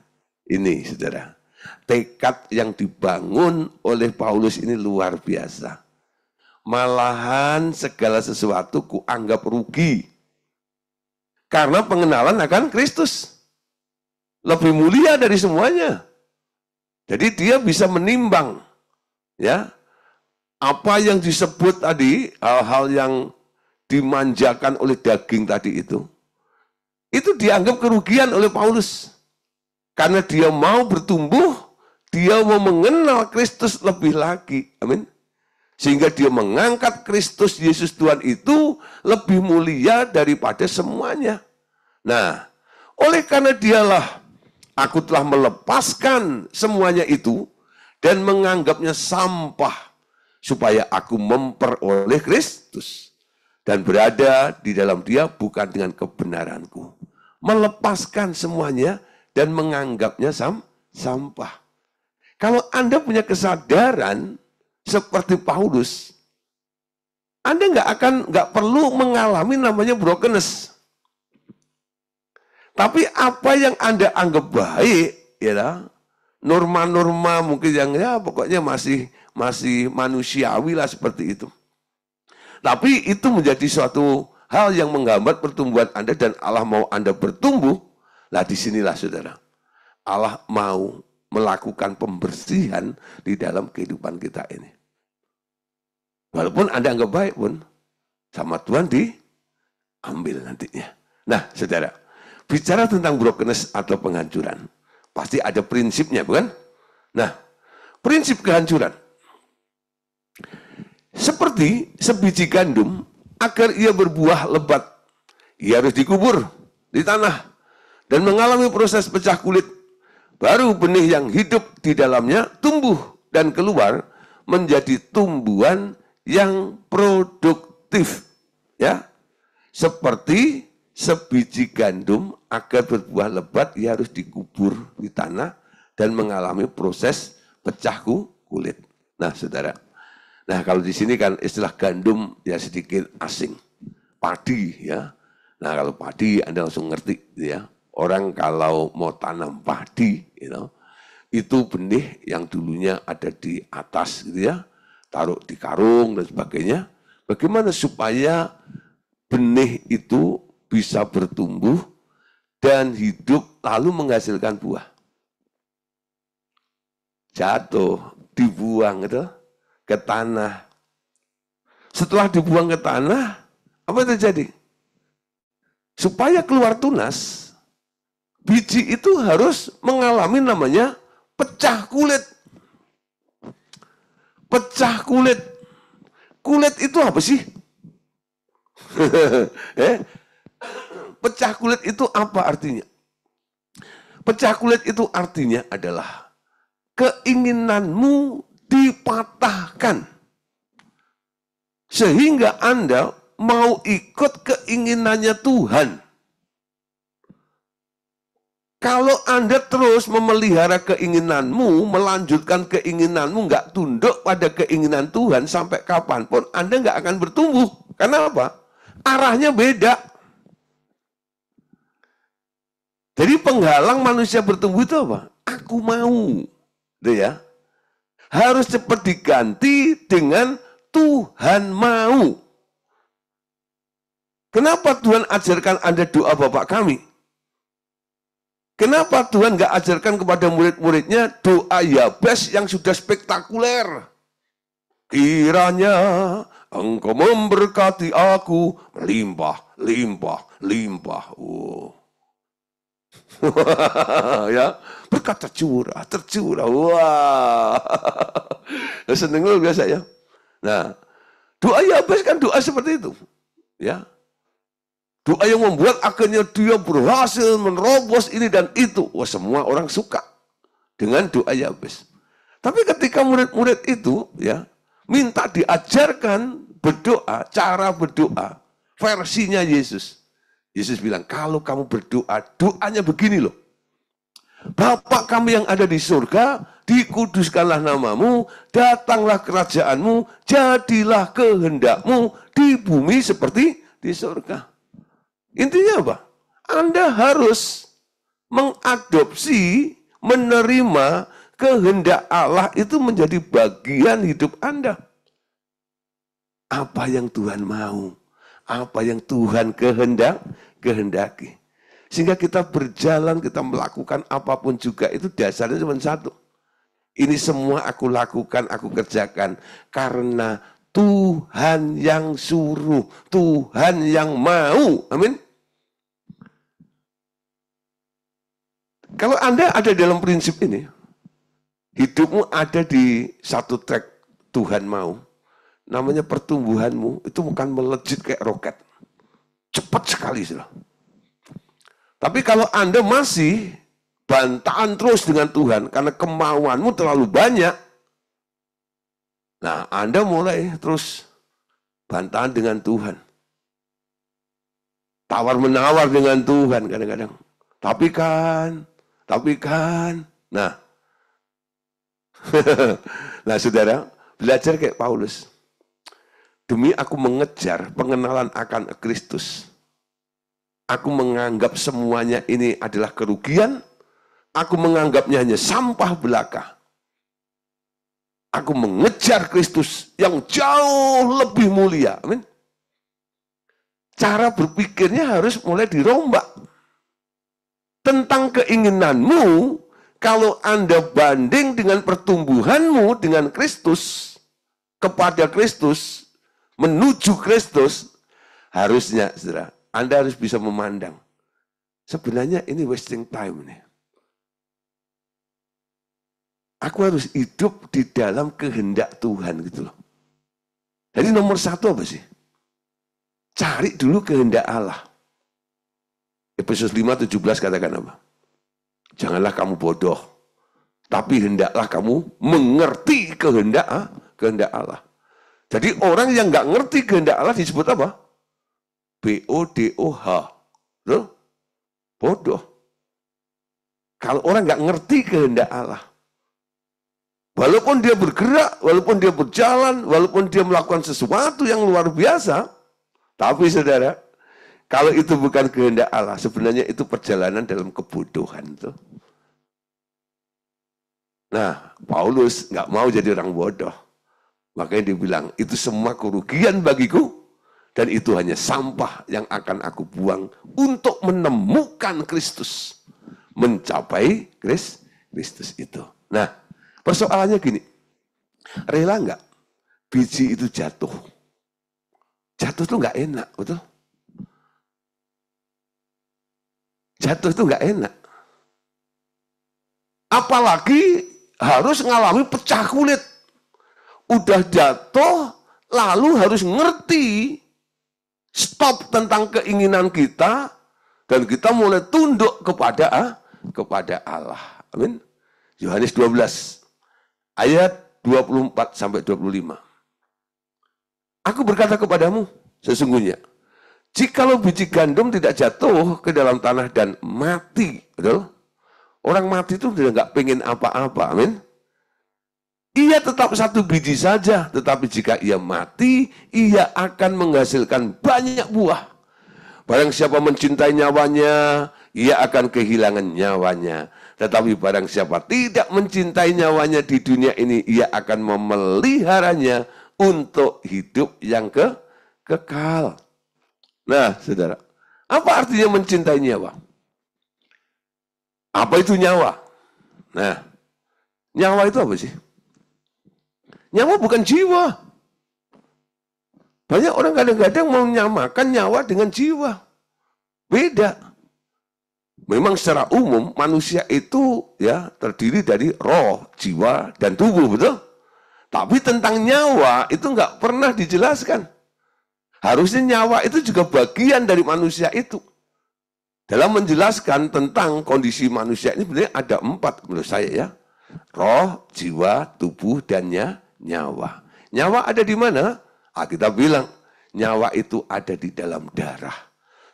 Ini saudara, tekad yang dibangun oleh Paulus ini luar biasa. Malahan segala sesuatu kuanggap rugi karena pengenalan akan Kristus. Lebih mulia dari semuanya. Jadi dia bisa menimbang, ya, apa yang disebut tadi, hal-hal yang dimanjakan oleh daging tadi itu dianggap kerugian oleh Paulus. Karena dia mau bertumbuh, dia mau mengenal Kristus lebih lagi. Amin. Sehingga dia mengangkat Kristus Yesus Tuhan itu lebih mulia daripada semuanya. Nah, oleh karena dialah aku telah melepaskan semuanya itu dan menganggapnya sampah supaya aku memperoleh Kristus dan berada di dalam Dia bukan dengan kebenaranku. Melepaskan semuanya dan menganggapnya sampah. Kalau Anda punya kesadaran seperti Paulus, Anda nggak perlu mengalami namanya brokenness. Tapi apa yang Anda anggap baik, ya, norma-norma mungkin yang ya pokoknya masih manusiawi lah seperti itu. Tapi itu menjadi suatu hal yang menghambat pertumbuhan Anda dan Allah mau Anda bertumbuh. Lah disinilah saudara, Allah mau melakukan pembersihan di dalam kehidupan kita ini. Walaupun Anda anggap baik pun, sama Tuhan diambil nantinya. Nah saudara, bicara tentang brokenness atau penghancuran, pasti ada prinsipnya, bukan? Nah, prinsip kehancuran. Seperti sebiji gandum, agar ia berbuah lebat, ia harus dikubur di tanah dan mengalami proses pecah kulit. Baru benih yang hidup di dalamnya tumbuh dan keluar menjadi tumbuhan yang produktif. Ya, seperti sebiji gandum agar berbuah lebat, ia harus dikubur di tanah dan mengalami proses pecah kulit. Nah, saudara. Nah, kalau di sini kan istilah gandum ya sedikit asing. Padi ya. Nah, kalau padi Anda langsung ngerti ya. Orang kalau mau tanam padi, itu benih yang dulunya ada di atas gitu ya. Taruh di karung dan sebagainya. Bagaimana supaya benih itu bisa bertumbuh dan hidup lalu menghasilkan buah? Jatuh, dibuang gitu ke tanah. Setelah dibuang ke tanah, apa yang terjadi? Supaya keluar tunas, biji itu harus mengalami namanya pecah kulit. Pecah kulit. Kulit itu apa sih? Pecah kulit itu apa artinya? Pecah kulit itu artinya adalah keinginanmu dipatahkan. Sehingga Anda mau ikut keinginannya Tuhan. Kalau Anda terus memelihara keinginanmu, melanjutkan keinginanmu, nggak tunduk pada keinginan Tuhan sampai kapanpun, Anda nggak akan bertumbuh. Karena apa? Arahnya beda. Jadi penghalang manusia bertumbuh itu apa? Aku mau. Gitu ya. Harus cepat diganti dengan Tuhan mau. Kenapa Tuhan ajarkan Anda doa Bapa kami? Kenapa Tuhan nggak ajarkan kepada murid-muridnya doa Yabes yang sudah spektakuler? Kiranya Engkau memberkati aku melimpah, limpah, limpah. Oh. Ya, berkat tercurah, tercurah. Wah. Seneng luar biasa ya. Nah, doa Yabes kan doa seperti itu. Ya. Doa yang membuat akhirnya dia berhasil menerobos ini dan itu. Wah, semua orang suka dengan doa Yabes. Tapi ketika murid-murid itu ya minta diajarkan berdoa, cara berdoa, versinya Yesus. Yesus bilang, kalau kamu berdoa, doanya begini loh. Bapa kami yang ada di surga, dikuduskanlah namamu, datanglah kerajaanmu, jadilah kehendakmu di bumi seperti di surga. Intinya apa? Anda harus mengadopsi, menerima kehendak Allah itu menjadi bagian hidup Anda. Apa yang Tuhan mau, apa yang Tuhan kehendaki. Sehingga kita berjalan, kita melakukan apapun juga itu dasarnya cuma satu. Ini semua aku lakukan, aku kerjakan karena Tuhan yang suruh, Tuhan yang mau. Amin. Kalau Anda ada dalam prinsip ini, hidupmu ada di satu track Tuhan mau, namanya pertumbuhanmu itu bukan melejit kayak roket. Cepat sekali sudah. Tapi kalau Anda masih bantahan terus dengan Tuhan karena kemauanmu terlalu banyak, nah Anda mulai terus bantahan dengan Tuhan. Tawar-menawar dengan Tuhan kadang-kadang. Tapi kan. Nah, nah saudara, belajar kayak Paulus. Demi aku mengejar pengenalan akan Kristus. Aku menganggap semuanya ini adalah kerugian. Aku menganggapnya hanya sampah belaka. Aku mengejar Kristus yang jauh lebih mulia. Amin. Cara berpikirnya harus mulai dirombak. Tentang keinginanmu, kalau Anda banding dengan pertumbuhanmu dengan Kristus, kepada Kristus, menuju Kristus, harusnya, saudara, Anda harus bisa memandang. Sebenarnya ini wasting time nih. Aku harus hidup di dalam kehendak Tuhan gitu loh. Jadi nomor satu apa sih? Cari dulu kehendak Allah. Efesus 5:17 katakan apa? Janganlah kamu bodoh, tapi hendaklah kamu mengerti kehendak Allah. Jadi orang yang nggak ngerti kehendak Allah disebut apa? B-O-D-O-H. Bodoh. Kalau orang nggak ngerti kehendak Allah, walaupun dia bergerak, walaupun dia berjalan, walaupun dia melakukan sesuatu yang luar biasa, tapi saudara, kalau itu bukan kehendak Allah, sebenarnya itu perjalanan dalam kebodohan. Tuh. Nah, Paulus nggak mau jadi orang bodoh. Makanya dia bilang, itu semua kerugian bagiku, dan itu hanya sampah yang akan aku buang untuk menemukan Kristus. Mencapai Kristus itu. Nah, persoalannya gini, rela nggak biji itu jatuh? Jatuh tuh nggak enak, betul? Jatuh itu nggak enak. Apalagi harus ngalami pecah kulit. Udah jatuh, lalu harus ngerti stop tentang keinginan kita, dan kita mulai tunduk kepada Allah. Amin. Yohanes 12 ayat 24-25. Aku berkata kepadamu, sesungguhnya jikalau biji gandum tidak jatuh ke dalam tanah dan mati, betul? Orang mati itu sudah nggak pengen apa-apa, amin. Ia tetap satu biji saja, tetapi jika ia mati, ia akan menghasilkan banyak buah. Barang siapa mencintai nyawanya, ia akan kehilangan nyawanya. Tetapi barang siapa tidak mencintai nyawanya di dunia ini, ia akan memeliharanya untuk hidup yang kekal. Nah, saudara, apa artinya mencintai nyawa? Apa itu nyawa? Nah, nyawa itu apa sih? Nyawa bukan jiwa. Banyak orang kadang-kadang menyamakan nyawa dengan jiwa. Beda. Memang secara umum manusia itu ya terdiri dari roh, jiwa, dan tubuh, betul? Tapi tentang nyawa itu nggak pernah dijelaskan. Harusnya nyawa itu juga bagian dari manusia itu. Dalam menjelaskan tentang kondisi manusia ini sebenarnya ada 4 menurut saya ya. Roh, jiwa, tubuh, dan nyawa. Nyawa ada di mana? Kita bilang nyawa itu ada di dalam darah.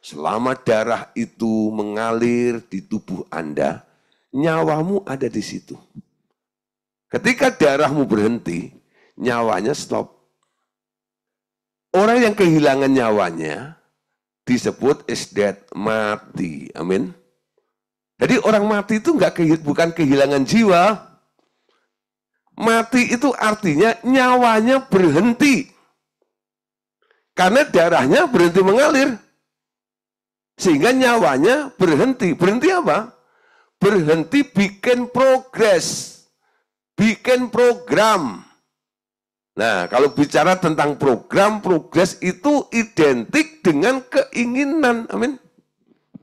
Selama darah itu mengalir di tubuh Anda, nyawamu ada di situ. Ketika darahmu berhenti, nyawanya stop. Orang yang kehilangan nyawanya disebut is dead, mati. Amin. Jadi orang mati itu bukan kehilangan jiwa. Mati itu artinya nyawanya berhenti. Karena darahnya berhenti mengalir. Sehingga nyawanya berhenti. Berhenti apa? Berhenti bikin progres. Bikin program. Nah, kalau bicara tentang program, progres itu identik dengan keinginan. Amin.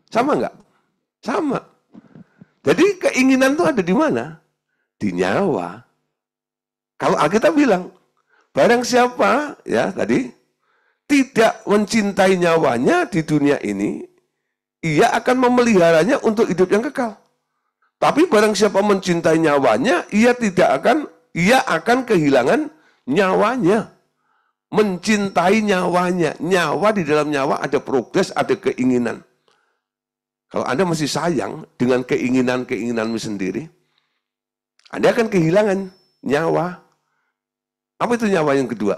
Sama nggak? Sama. Jadi keinginan itu ada di mana? Di nyawa. Kalau Alkitab bilang, barang siapa ya tadi tidak mencintai nyawanya di dunia ini, ia akan memeliharanya untuk hidup yang kekal. Tapi barang siapa mencintai nyawanya, ia akan kehilangan nyawanya. Mencintai nyawanya. Nyawa, di dalam nyawa ada progres, ada keinginan. Kalau Anda masih sayang dengan keinginan-keinginanmu sendiri, Anda akan kehilangan nyawa. Apa itu nyawa yang kedua?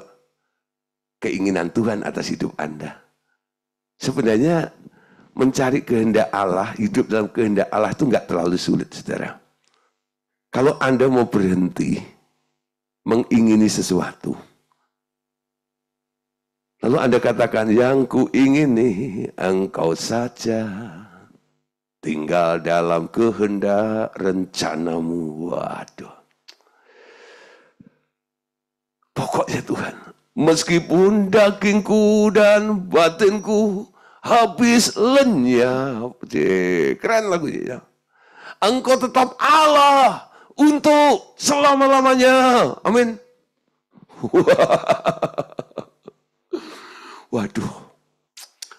Keinginan Tuhan atas hidup Anda. Sebenarnya mencari kehendak Allah, hidup dalam kehendak Allah itu nggak terlalu sulit, saudara. Kalau Anda mau berhenti mengingini sesuatu, lalu Anda katakan, yang kuingini engkau saja, tinggal dalam kehendak rencanamu. Waduh. Pokoknya Tuhan, meskipun dagingku dan batinku habis lenyap. Keren lagunya. Engkau tetap Allah untuk selama-lamanya. Amin. Waduh.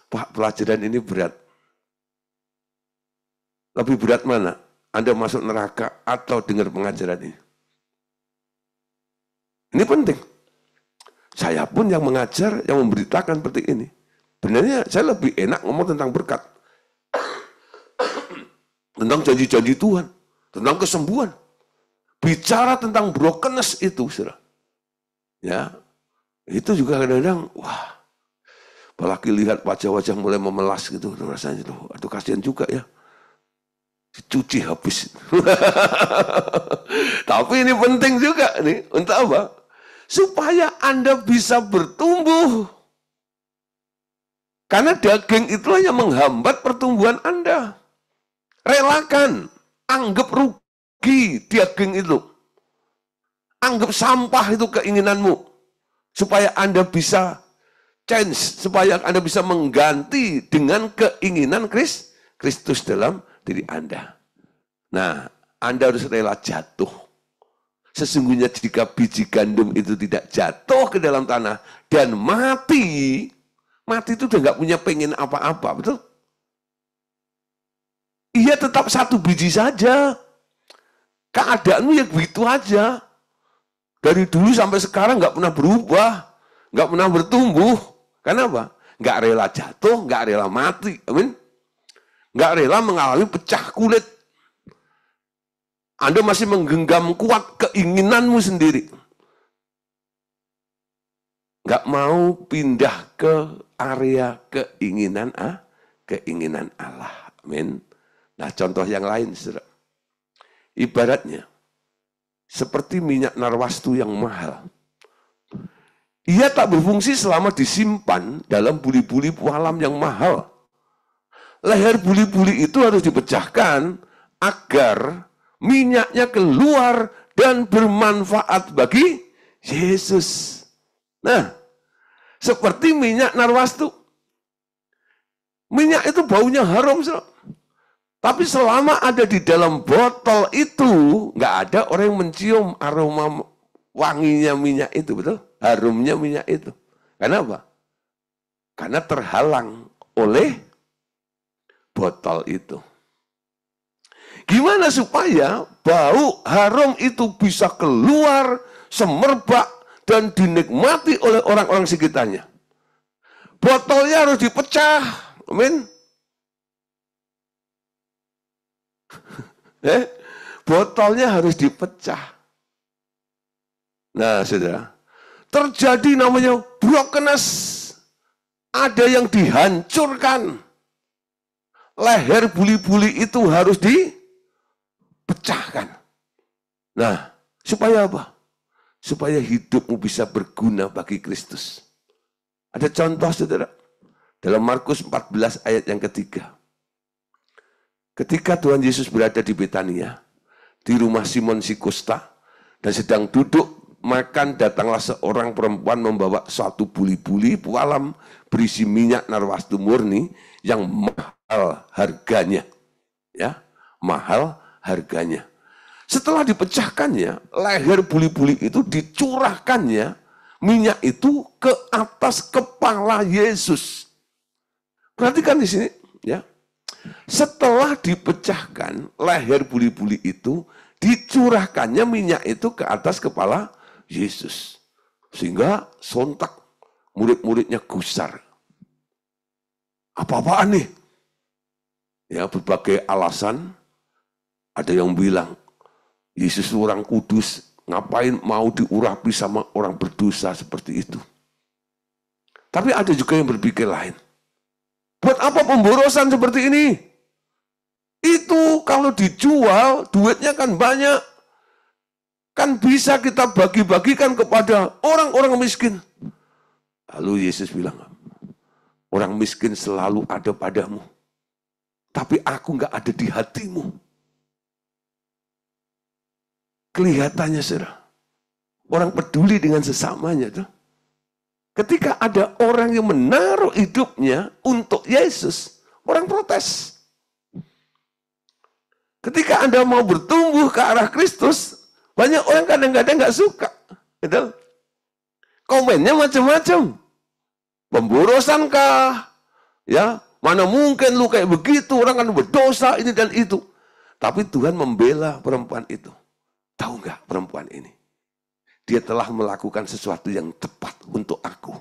Pak, pelajaran ini berat. Lebih berat mana? Anda masuk neraka atau dengar pengajaran ini? Ini penting. Saya pun yang mengajar, yang memberitakan seperti ini. Sebenarnya saya lebih enak ngomong tentang berkat. Tentang janji-janji Tuhan. Tentang kesembuhan. Bicara tentang brokenness itu, saudara. Ya, itu juga kadang-kadang, wah, apalagi lihat wajah-wajah mulai memelas gitu, rasanya tuh, aduh kasihan juga ya. Dicuci habis. Tapi ini penting juga nih, untuk apa? Supaya Anda bisa bertumbuh. Karena daging itulah yang menghambat pertumbuhan Anda. Relakan, anggap rugi daging itu. Anggap sampah itu keinginanmu. Supaya Anda bisa change, supaya Anda bisa mengganti dengan keinginan Kristus dalam diri Anda. Nah, Anda harus rela jatuh. Sesungguhnya jika biji gandum itu tidak jatuh ke dalam tanah dan mati itu udah nggak punya pengen apa-apa, betul? Iya, tetap satu biji saja. Keadaanmu ya begitu aja. Dari dulu sampai sekarang nggak pernah berubah, nggak pernah bertumbuh. Kenapa? Nggak rela jatuh, nggak rela mati, amin? Nggak rela mengalami pecah kulit. Anda masih menggenggam kuat keinginanmu sendiri. Nggak mau pindah ke area keinginan Allah. Amin. Nah, contoh yang lain, saudara. Ibaratnya, seperti minyak narwastu yang mahal. Ia tak berfungsi selama disimpan dalam buli-buli pualam yang mahal. Leher buli-buli itu harus dipecahkan agar minyaknya keluar dan bermanfaat bagi Yesus. Nah, Seperti minyak narwastu. Minyak itu baunya harum, saudara. Tapi selama ada di dalam botol itu, nggak ada orang yang mencium aroma wanginya minyak itu, betul? Harumnya minyak itu. Kenapa? Karena terhalang oleh botol itu. Gimana supaya bau harum itu bisa keluar, semerbak, dan dinikmati oleh orang-orang sekitarnya? Botolnya harus dipecah. Amin. Botolnya harus dipecah. Nah, saudara, terjadi namanya brokenness. Ada yang dihancurkan. Leher buli-buli itu harus dipecahkan. Nah, supaya apa? Supaya hidupmu bisa berguna bagi Kristus. Ada contoh, saudara. Dalam Markus 14 ayat yang ketiga. Ketika Tuhan Yesus berada di Betania, di rumah Simon si Kusta, dan sedang duduk makan, datanglah seorang perempuan membawa suatu buli-buli pualam berisi minyak narwastu murni yang mahal harganya. Ya, mahal harganya. Setelah dipecahkannya, leher buli-buli itu dicurahkannya, minyak itu ke atas kepala Yesus. Perhatikan di sini, ya. Setelah dipecahkan leher buli-buli itu, dicurahkannya minyak itu ke atas kepala Yesus. Sehingga sontak murid-muridnya gusar. Apa-apaan nih? Ya, berbagai alasan. Ada yang bilang, Yesus orang kudus, ngapain mau diurapi sama orang berdosa seperti itu? Tapi ada juga yang berpikir lain. Buat apa pemborosan seperti ini? Itu kalau dijual, duitnya kan banyak. Kan bisa kita bagi-bagikan kepada orang-orang miskin. Lalu Yesus bilang, orang miskin selalu ada padamu. Tapi aku nggak ada di hatimu. Kelihatannya, saudara, orang peduli dengan sesamanya. Tuh. Ketika ada orang yang menaruh hidupnya untuk Yesus, orang protes. Ketika Anda mau bertumbuh ke arah Kristus, banyak orang kadang-kadang nggak suka. Gitu. Komennya macam-macam. Pemborosan kah? Ya, mana mungkin lu kayak begitu, orang kan berdosa ini dan itu. Tapi Tuhan membela perempuan itu. Tahu nggak perempuan ini? Dia telah melakukan sesuatu yang tepat untuk aku.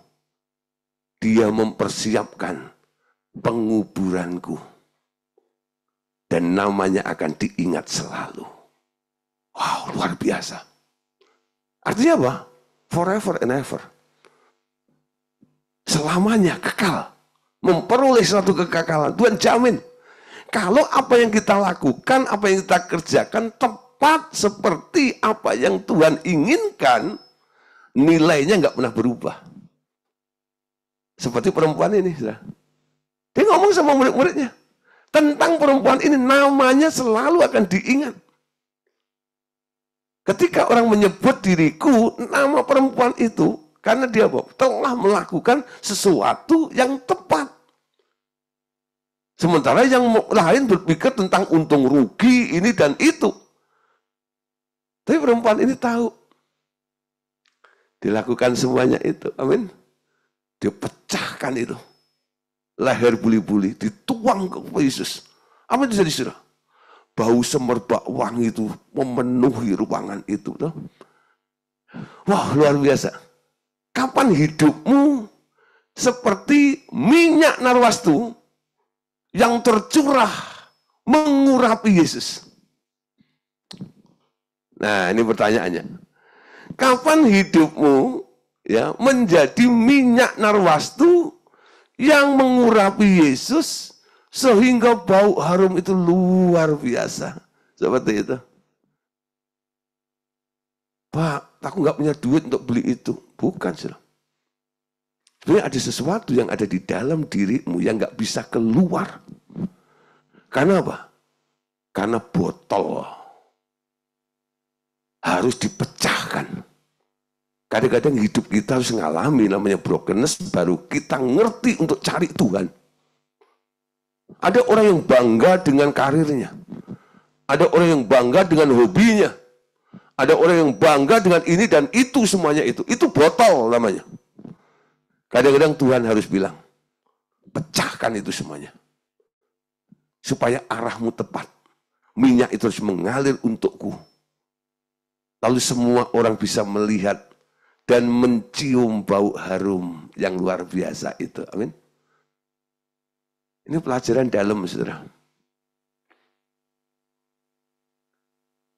Dia mempersiapkan penguburanku. Dan namanya akan diingat selalu. Wow, luar biasa. Artinya apa? Forever and ever. Selamanya kekal. Memperoleh suatu kekekalan. Tuhan jamin. Kalau apa yang kita lakukan, apa yang kita kerjakan tepat seperti apa yang Tuhan inginkan, nilainya nggak pernah berubah. Seperti perempuan ini. Dia ngomong sama murid-muridnya. Tentang perempuan ini namanya selalu akan diingat. Ketika orang menyebut diriku, nama perempuan itu, karena dia telah melakukan sesuatu yang tepat. Sementara yang lain berpikir tentang untung rugi ini dan itu. Tapi perempuan ini tahu. Dilakukan semuanya itu. Amin. Dia pecahkan itu. Leher buli-buli dituang ke Yesus. Apa yang terjadi, saudara? Bau semerbak wangi itu memenuhi ruangan itu. Wah, luar biasa. Kapan hidupmu seperti minyak narwastu yang tercurah mengurapi Yesus? Nah, ini pertanyaannya. Kapan hidupmu ya menjadi minyak narwastu yang mengurapi Yesus sehingga bau harum itu luar biasa? Seperti itu. Pak, aku nggak punya duit untuk beli itu. Bukan, saudara. Sebenarnya ada sesuatu yang ada di dalam dirimu yang nggak bisa keluar. Karena apa? Karena botol harus dipecahkan. Kadang-kadang hidup kita harus mengalami namanya brokenness, baru kita ngerti untuk cari Tuhan. Ada orang yang bangga dengan karirnya. Ada orang yang bangga dengan hobinya. Ada orang yang bangga dengan ini dan itu semuanya itu. Itu botol namanya. Kadang-kadang Tuhan harus bilang, pecahkan itu semuanya. Supaya arahmu tepat. Minyak itu harus mengalir untukku. Lalu semua orang bisa melihat dan mencium bau harum yang luar biasa itu. Amin. Ini pelajaran dalam, saudara.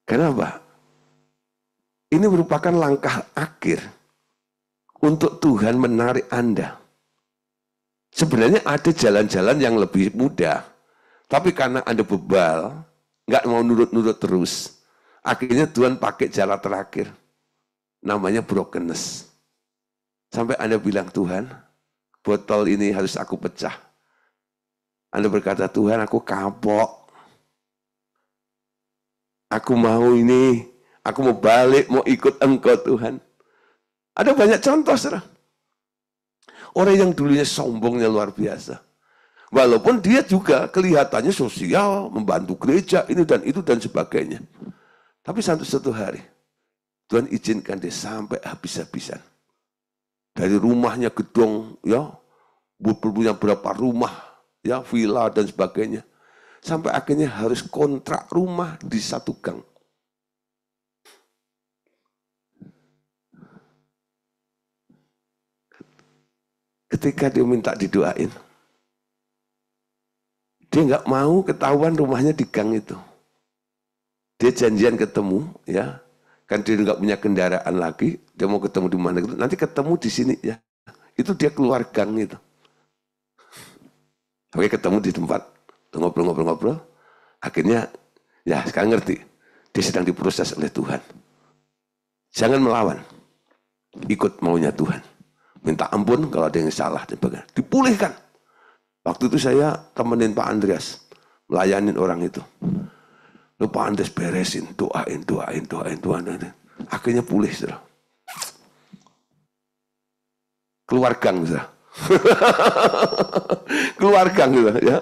Kenapa? Ini merupakan langkah akhir untuk Tuhan menarik Anda. Sebenarnya ada jalan-jalan yang lebih mudah. Tapi karena Anda bebal, nggak mau nurut-nurut terus, akhirnya Tuhan pakai jalan terakhir. Namanya brokenness. Sampai Anda bilang, Tuhan, botol ini harus aku pecah. Anda berkata, Tuhan, aku kapok. Aku mau ini, aku mau balik, mau ikut Engkau Tuhan. Ada banyak contoh, saudara. Orang yang dulunya sombongnya luar biasa. Walaupun dia juga kelihatannya sosial, membantu gereja, ini dan itu dan sebagainya. Tapi satu hari, Tuhan izinkan dia sampai habis-habisan. Dari rumahnya gedung, ya, punya berapa rumah, ya, villa dan sebagainya. Sampai akhirnya harus kontrak rumah di satu gang. Ketika dia minta didoain, dia nggak mau ketahuan rumahnya di gang itu. Dia janjian ketemu, ya, kan dia nggak punya kendaraan lagi, dia mau ketemu di mana, nanti ketemu di sini, ya. Itu dia keluar gang itu. Oke, ketemu di tempat, ngobrol-ngobrol, akhirnya, ya sekarang ngerti, dia sedang diproses oleh Tuhan. Jangan melawan, ikut maunya Tuhan. Minta ampun kalau ada yang salah, dan sebagainya. Dipulihkan. Waktu itu saya temenin Pak Andreas, melayanin orang itu. Lalu Pak Andreas beresin, doain. Akhirnya pulih, saudara. Keluar gang, saudara. Keluar gang, saudara, ya.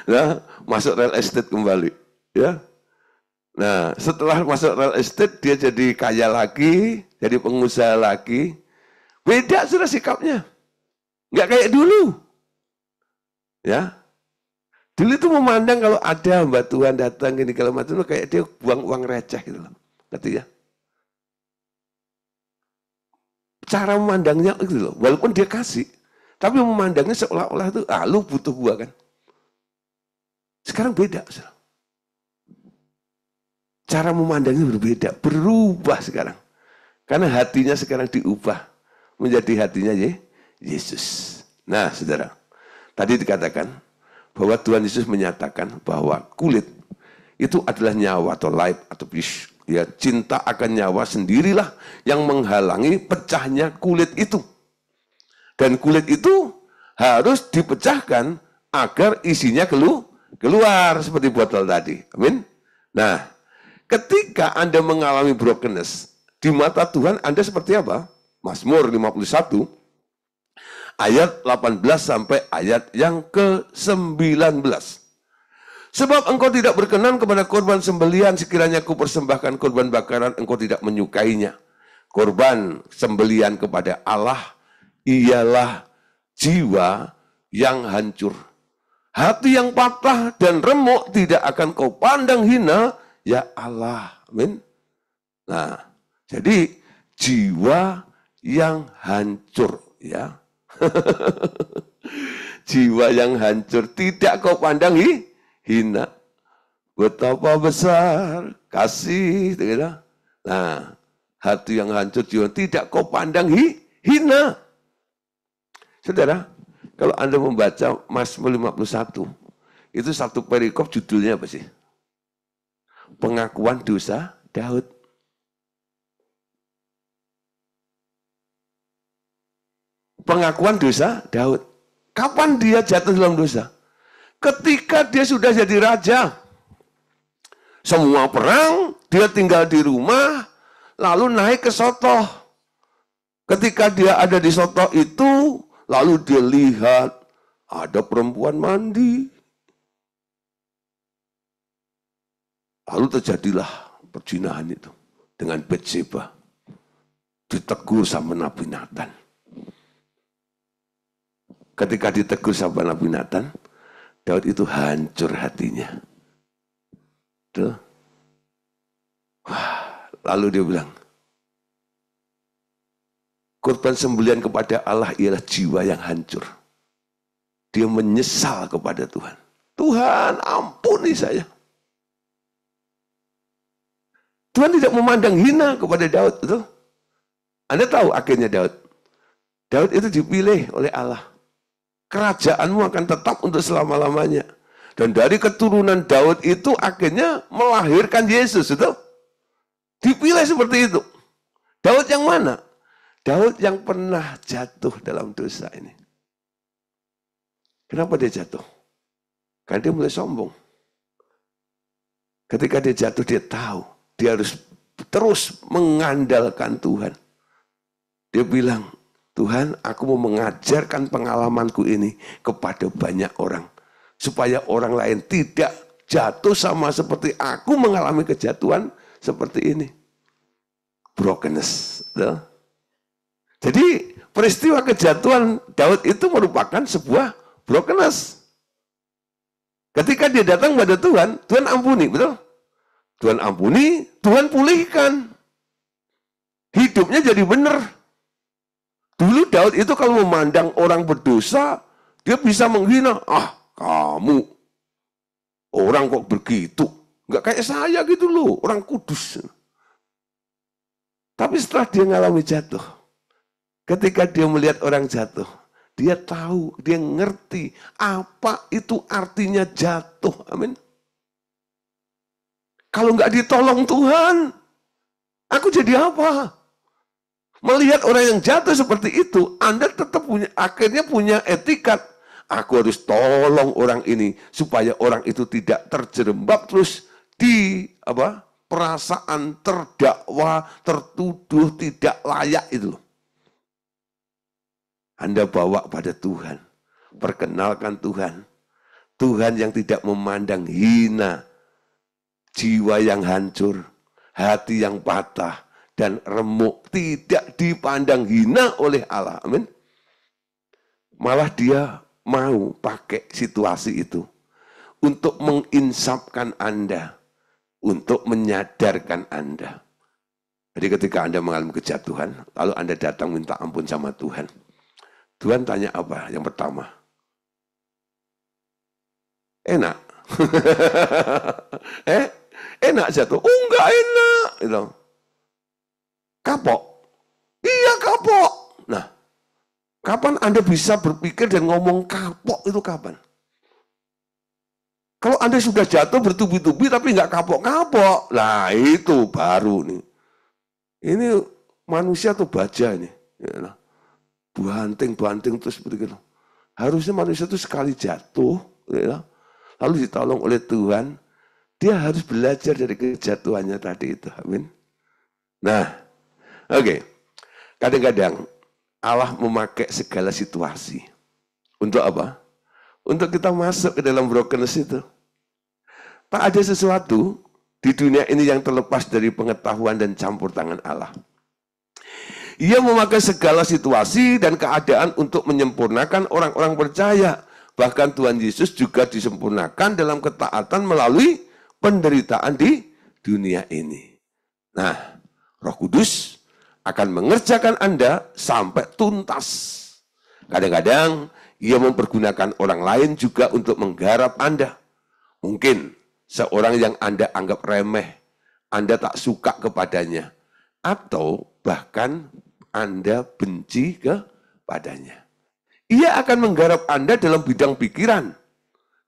Nah, masuk real estate kembali, ya. Nah, setelah masuk real estate, dia jadi kaya lagi, jadi pengusaha lagi. Beda, saudara, sikapnya. Nggak kayak dulu. Ya, dulu itu memandang kalau ada hamba Tuhan datang gini kalau macam kayak dia buang uang receh gitu loh, ngerti ya? Cara memandangnya gitu loh, walaupun dia kasih, tapi memandangnya seolah-olah itu, lu butuh gua kan? Sekarang beda, saudara. Cara memandangnya berbeda, berubah sekarang, karena hatinya sekarang diubah menjadi hatinya Yesus. Nah, saudara. Tadi dikatakan bahwa Tuhan Yesus menyatakan bahwa kulit itu adalah nyawa atau life atau fish. Ya, cinta akan nyawa sendirilah yang menghalangi pecahnya kulit itu. Dan kulit itu harus dipecahkan agar isinya keluar seperti botol tadi. Amin. Nah, ketika Anda mengalami brokenness, di mata Tuhan Anda seperti apa? Mazmur 51 ayat 18 sampai ayat yang ke-19. Sebab engkau tidak berkenan kepada korban sembelihan, sekiranya ku persembahkan korban bakaran, engkau tidak menyukainya. Korban sembelihan kepada Allah ialah jiwa yang hancur. Hati yang patah dan remuk tidak akan kau pandang hina, ya Allah. Amin. Nah, jadi jiwa yang hancur, ya. Jiwa yang hancur tidak kau pandang hina. Betapa besar kasih. Nah, hati yang hancur jiwa tidak kau pandang hina. Saudara, kalau Anda membaca Mazmur 51, itu satu perikop judulnya apa sih? Pengakuan dosa Daud. Pengakuan dosa Daud. Kapan dia jatuh dalam dosa? Ketika dia sudah jadi raja. Semua perang, dia tinggal di rumah, lalu naik ke Sotoh. Ketika dia ada di soto itu, lalu dia lihat ada perempuan mandi. Lalu terjadilah perzinahan itu dengan Batseba. Ditegur sama Nabi Nathan. Ketika ditegur sama Nabi Nathan, Daud itu hancur hatinya. Tuh. Wah, lalu dia bilang, korban sembelihan kepada Allah ialah jiwa yang hancur. Dia menyesal kepada Tuhan. Tuhan, ampuni saya. Tuhan tidak memandang hina kepada Daud. Betul? Anda tahu akhirnya Daud. Daud itu dipilih oleh Allah. Kerajaanmu akan tetap untuk selama-lamanya. Dan dari keturunan Daud itu akhirnya melahirkan Yesus. Betul? Dipilih seperti itu. Daud yang mana? Daud yang pernah jatuh dalam dosa ini. Kenapa dia jatuh? Karena dia mulai sombong. Ketika dia jatuh, dia tahu. Dia harus terus mengandalkan Tuhan. Dia bilang, Tuhan, aku mau mengajarkan pengalamanku ini kepada banyak orang. Supaya orang lain tidak jatuh sama seperti aku mengalami kejatuhan seperti ini. Brokenness. Jadi peristiwa kejatuhan Daud itu merupakan sebuah brokenness. Ketika dia datang pada Tuhan, Tuhan ampuni, betul? Tuhan ampuni, Tuhan pulihkan. Hidupnya jadi benar. Dulu Daud itu kalau memandang orang berdosa, dia bisa menghina. Ah, kamu, orang kok begitu. Enggak kayak saya gitu loh, orang kudus. Tapi setelah dia ngalami jatuh, ketika dia melihat orang jatuh, dia tahu, dia ngerti apa itu artinya jatuh. Amin. Kalau nggak ditolong Tuhan, aku jadi apa? Melihat orang yang jatuh seperti itu, Anda tetap akhirnya punya etikat. Aku harus tolong orang ini supaya orang itu tidak terjerembab terus di perasaan terdakwa, tertuduh tidak layak itu. Anda bawa pada Tuhan, perkenalkan Tuhan. Tuhan yang tidak memandang hina, jiwa yang hancur, hati yang patah, dan remuk, tidak dipandang hina oleh Allah. Amin. Malah dia mau pakai situasi itu untuk menginsapkan Anda, untuk menyadarkan Anda. Jadi ketika Anda mengalami kejatuhan, lalu Anda datang minta ampun sama Tuhan. Tuhan tanya apa? Yang pertama, enak? Enak jatuh? Oh, enggak enak. Gitu. Kapok? Iya kapok. Nah, kapan Anda bisa berpikir dan ngomong kapok itu kapan? Kalau Anda sudah jatuh bertubi-tubi tapi nggak kapok-kapok, nah itu baru nih. Ini manusia tuh baja ini. Ya, banting-banting terus begitu. Harusnya manusia itu sekali jatuh, ya, lalu ditolong oleh Tuhan, dia harus belajar dari kejatuhannya tadi itu. Amin. Nah, oke. Kadang-kadang Allah memakai segala situasi. Untuk apa? Untuk kita masuk ke dalam brokenness itu. Tak ada sesuatu di dunia ini yang terlepas dari pengetahuan dan campur tangan Allah. Ia memakai segala situasi dan keadaan untuk menyempurnakan orang-orang percaya. Bahkan Tuhan Yesus juga disempurnakan dalam ketaatan melalui penderitaan di dunia ini. Nah, Roh Kudus akan mengerjakan Anda sampai tuntas. Kadang-kadang ia mempergunakan orang lain juga untuk menggarap Anda. Mungkin seorang yang Anda anggap remeh, Anda tak suka kepadanya, atau bahkan Anda benci kepadanya. Ia akan menggarap Anda dalam bidang pikiran,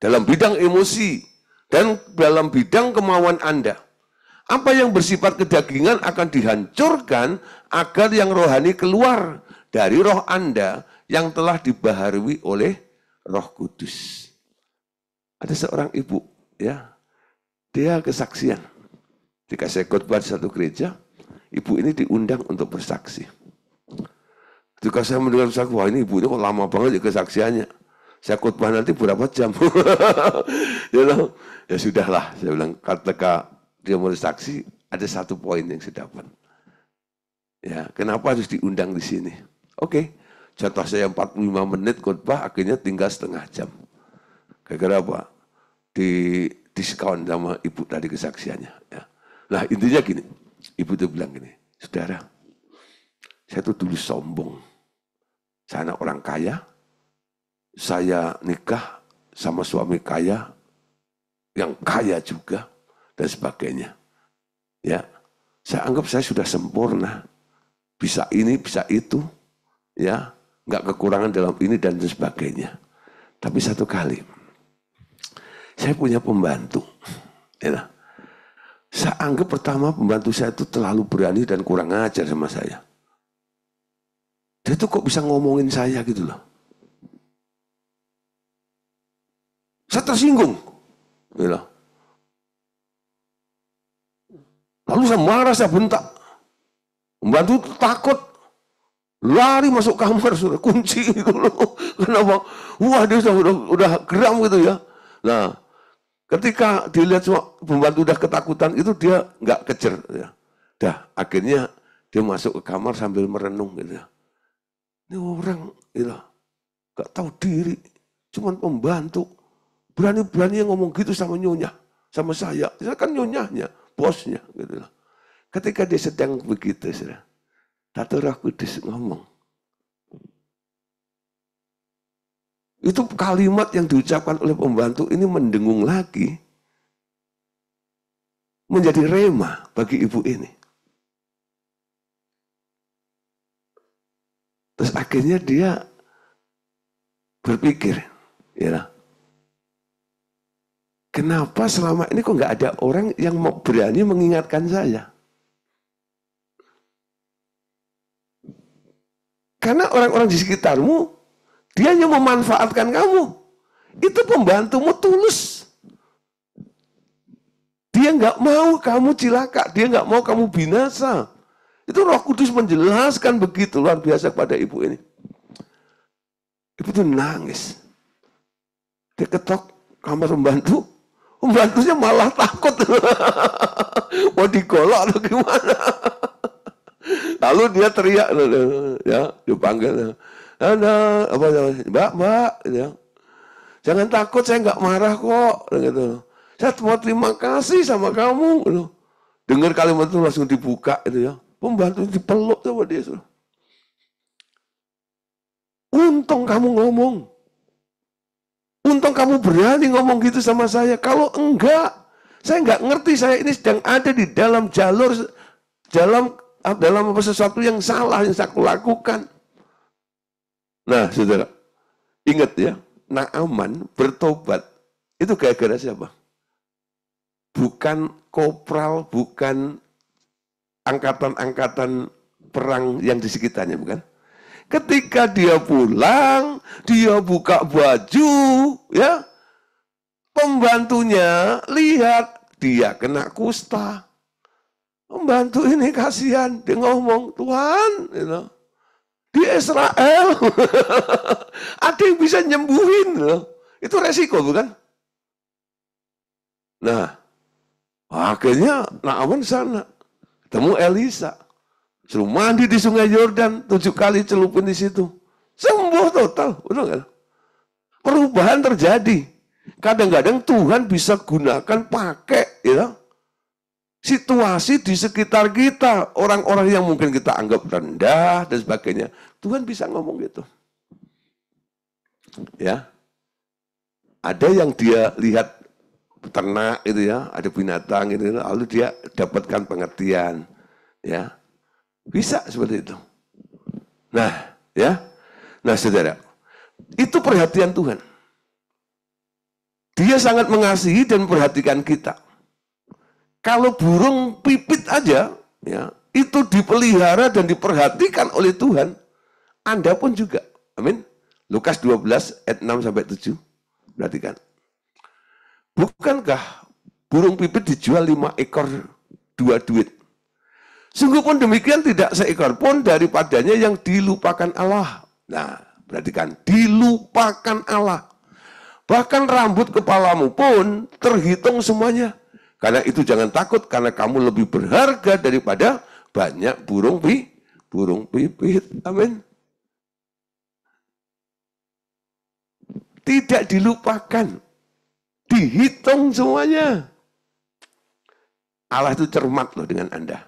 dalam bidang emosi, dan dalam bidang kemauan Anda. Apa yang bersifat kedagingan akan dihancurkan agar yang rohani keluar dari roh Anda yang telah dibaharui oleh Roh Kudus. Ada seorang ibu, ya, dia kesaksian. Jika saya khotbah di satu gereja, ibu ini diundang untuk bersaksi. Ketika saya mendengar saksi, wah ini ibunya kok lama banget ya kesaksiannya. Saya khotbah nanti berapa jam? Ya sudahlah, saya bilang ketika dia mulai saksi, ada satu poin yang saya dapat. Ya, kenapa harus diundang di sini? Oke, jatah saya 45 menit khotbah, akhirnya tinggal setengah jam. Gara-gara apa? Di diskon sama ibu tadi kesaksiannya. Ya. Nah intinya gini, ibu tuh bilang gini, saudara, saya tuh dulu sombong. Saya anak orang kaya, saya nikah sama suami kaya, yang kaya juga, dan sebagainya. Ya, saya anggap saya sudah sempurna, bisa ini, bisa itu, ya, nggak kekurangan dalam ini dan sebagainya. Tapi satu kali, saya punya pembantu, ya. Saya anggap pertama pembantu saya itu terlalu berani dan kurang ajar sama saya. Dia tuh kok bisa ngomongin saya gitu loh. Saya tersinggung. Gitu. Lalu saya marah, saya bentak. Pembantu takut. Lari masuk kamar, sudah kunci gitu loh. Kenapa? Wah dia udah geram gitu ya. Nah, ketika dilihat semua pembantu udah ketakutan, itu dia nggak kejar. Ya. Dah, akhirnya dia masuk ke kamar sambil merenung gitu ya. Ini orang gitu, gak tahu diri, cuman pembantu. Berani-berani ngomong gitu sama nyonya, sama saya. Saya kan nyonyahnya, bosnya. Gitu. Ketika dia sedang begitu, Tato Roh Kudus ngomong. Itu kalimat yang diucapkan oleh pembantu ini mendengung lagi. Menjadi rema bagi ibu ini. Terus akhirnya dia berpikir, ya, kenapa selama ini kok nggak ada orang yang mau berani mengingatkan saya? Karena orang-orang di sekitarmu, dia hanya memanfaatkan kamu. Itu pembantumu tulus. Dia nggak mau kamu cilaka, dia nggak mau kamu binasa. Itu Roh Kudus menjelaskan begitu luar biasa kepada ibu ini. Ibu itu nangis. Dia ketok kamar pembantu. Pembantunya malah takut. Mau digolok atau gimana. Lalu dia teriak. Ya, dia panggil. Ada, mbak, ya. Jangan takut, saya nggak marah kok. Gitu. Saya mau terima kasih sama kamu. Gitu. Dengar kalimat itu langsung dibuka. Gitu ya. Pembantu dipeluk sama dia. Untung kamu ngomong. Untung kamu berani ngomong gitu sama saya. Kalau enggak, saya enggak ngerti saya ini sedang ada di dalam jalur, dalam apa sesuatu yang salah yang saya lakukan. Nah, saudara, ingat ya, Naaman bertobat. Itu gara-gara siapa? Bukan kopral, bukan angkatan-angkatan perang yang di sekitarnya, bukan? Ketika dia pulang, dia buka baju, ya, pembantunya lihat dia kena kusta. Pembantu ini kasihan, dia ngomong, Tuhan, di Israel ada yang bisa nyembuhin, itu resiko, bukan? Nah, akhirnya Naaman sana. Ketemu Elisa, suruh mandi di Sungai Yordan 7 kali celupin di situ, sembuh total, betul kan? Perubahan terjadi. Kadang-kadang Tuhan bisa gunakan pakai, ya, situasi di sekitar kita, orang-orang yang mungkin kita anggap rendah dan sebagainya. Tuhan bisa ngomong gitu, ya. Ada yang dia lihat ternak itu ya, ada binatang itu, lalu dia dapatkan pengertian, ya, bisa seperti itu. Nah, ya, nah saudara, itu perhatian Tuhan. Dia sangat mengasihi dan memperhatikan kita. Kalau burung pipit aja, ya, itu dipelihara dan diperhatikan oleh Tuhan, Anda pun juga. Amin. Lukas 12 ayat 6 sampai 7. Perhatikan. Bukankah burung pipit dijual 5 ekor 2 duit? Sungguh pun demikian tidak seekor pun daripadanya yang dilupakan Allah. Nah, berarti kan dilupakan Allah. Bahkan rambut kepalamu pun terhitung semuanya. Karena itu jangan takut, karena kamu lebih berharga daripada banyak burung pipit. Amin. Tidak dilupakan. Dihitung semuanya. Allah itu cermat loh dengan Anda.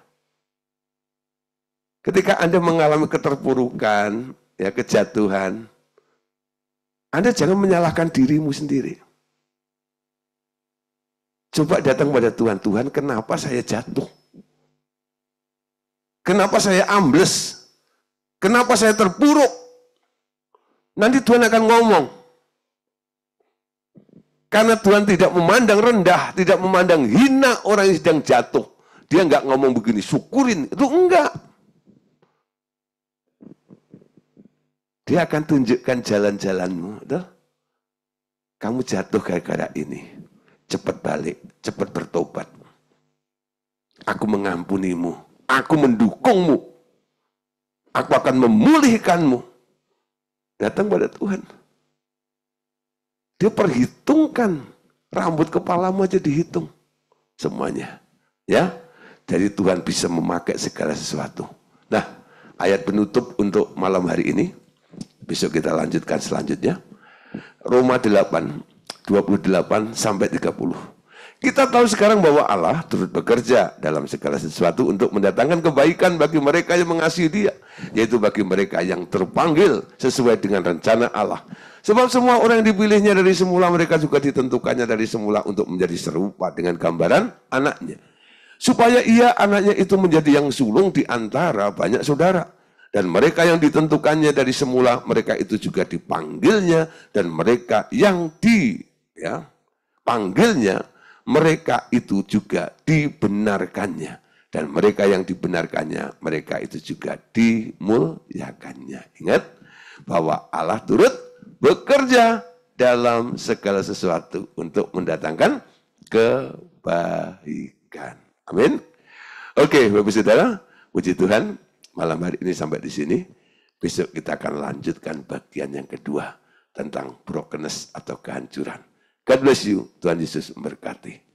Ketika Anda mengalami keterpurukan, ya kejatuhan, Anda jangan menyalahkan dirimu sendiri. Coba datang pada Tuhan, Tuhan kenapa saya jatuh? Kenapa saya ambles? Kenapa saya terpuruk? Nanti Tuhan akan ngomong. Karena Tuhan tidak memandang rendah, tidak memandang hina orang yang sedang jatuh. Dia enggak ngomong begini, syukurin. Itu enggak. Dia akan tunjukkan jalan-jalanmu. Kamu jatuh gara-gara ini. Cepat balik, cepat bertobat. Aku mengampunimu. Aku mendukungmu. Aku akan memulihkanmu. Datang pada Tuhan. Dia perhitungkan. Rambut kepalamu aja dihitung. Semuanya. Ya. Jadi Tuhan bisa memakai segala sesuatu. Nah, ayat penutup untuk malam hari ini. Besok kita lanjutkan selanjutnya. Roma 8, 28 sampai 30. Kita tahu sekarang bahwa Allah turut bekerja dalam segala sesuatu untuk mendatangkan kebaikan bagi mereka yang mengasihi Dia, yaitu bagi mereka yang terpanggil sesuai dengan rencana Allah. Sebab semua orang yang dipilihnya dari semula, mereka juga ditentukannya dari semula untuk menjadi serupa dengan gambaran anaknya. Supaya ia, anaknya itu menjadi yang sulung di antara banyak saudara. Dan mereka yang ditentukannya dari semula, mereka itu juga dipanggilnya. Dan mereka yang dipanggilnya, mereka itu juga dibenarkannya. Dan mereka yang dibenarkannya, mereka itu juga dimuliakannya. Ingat bahwa Allah turut bekerja dalam segala sesuatu untuk mendatangkan kebaikan. Amin. Oke, Bapak Saudara, puji Tuhan. Malam hari ini sampai di sini. Besok kita akan lanjutkan bagian yang kedua tentang brokenness atau kehancuran. God bless you. Tuhan Yesus memberkati.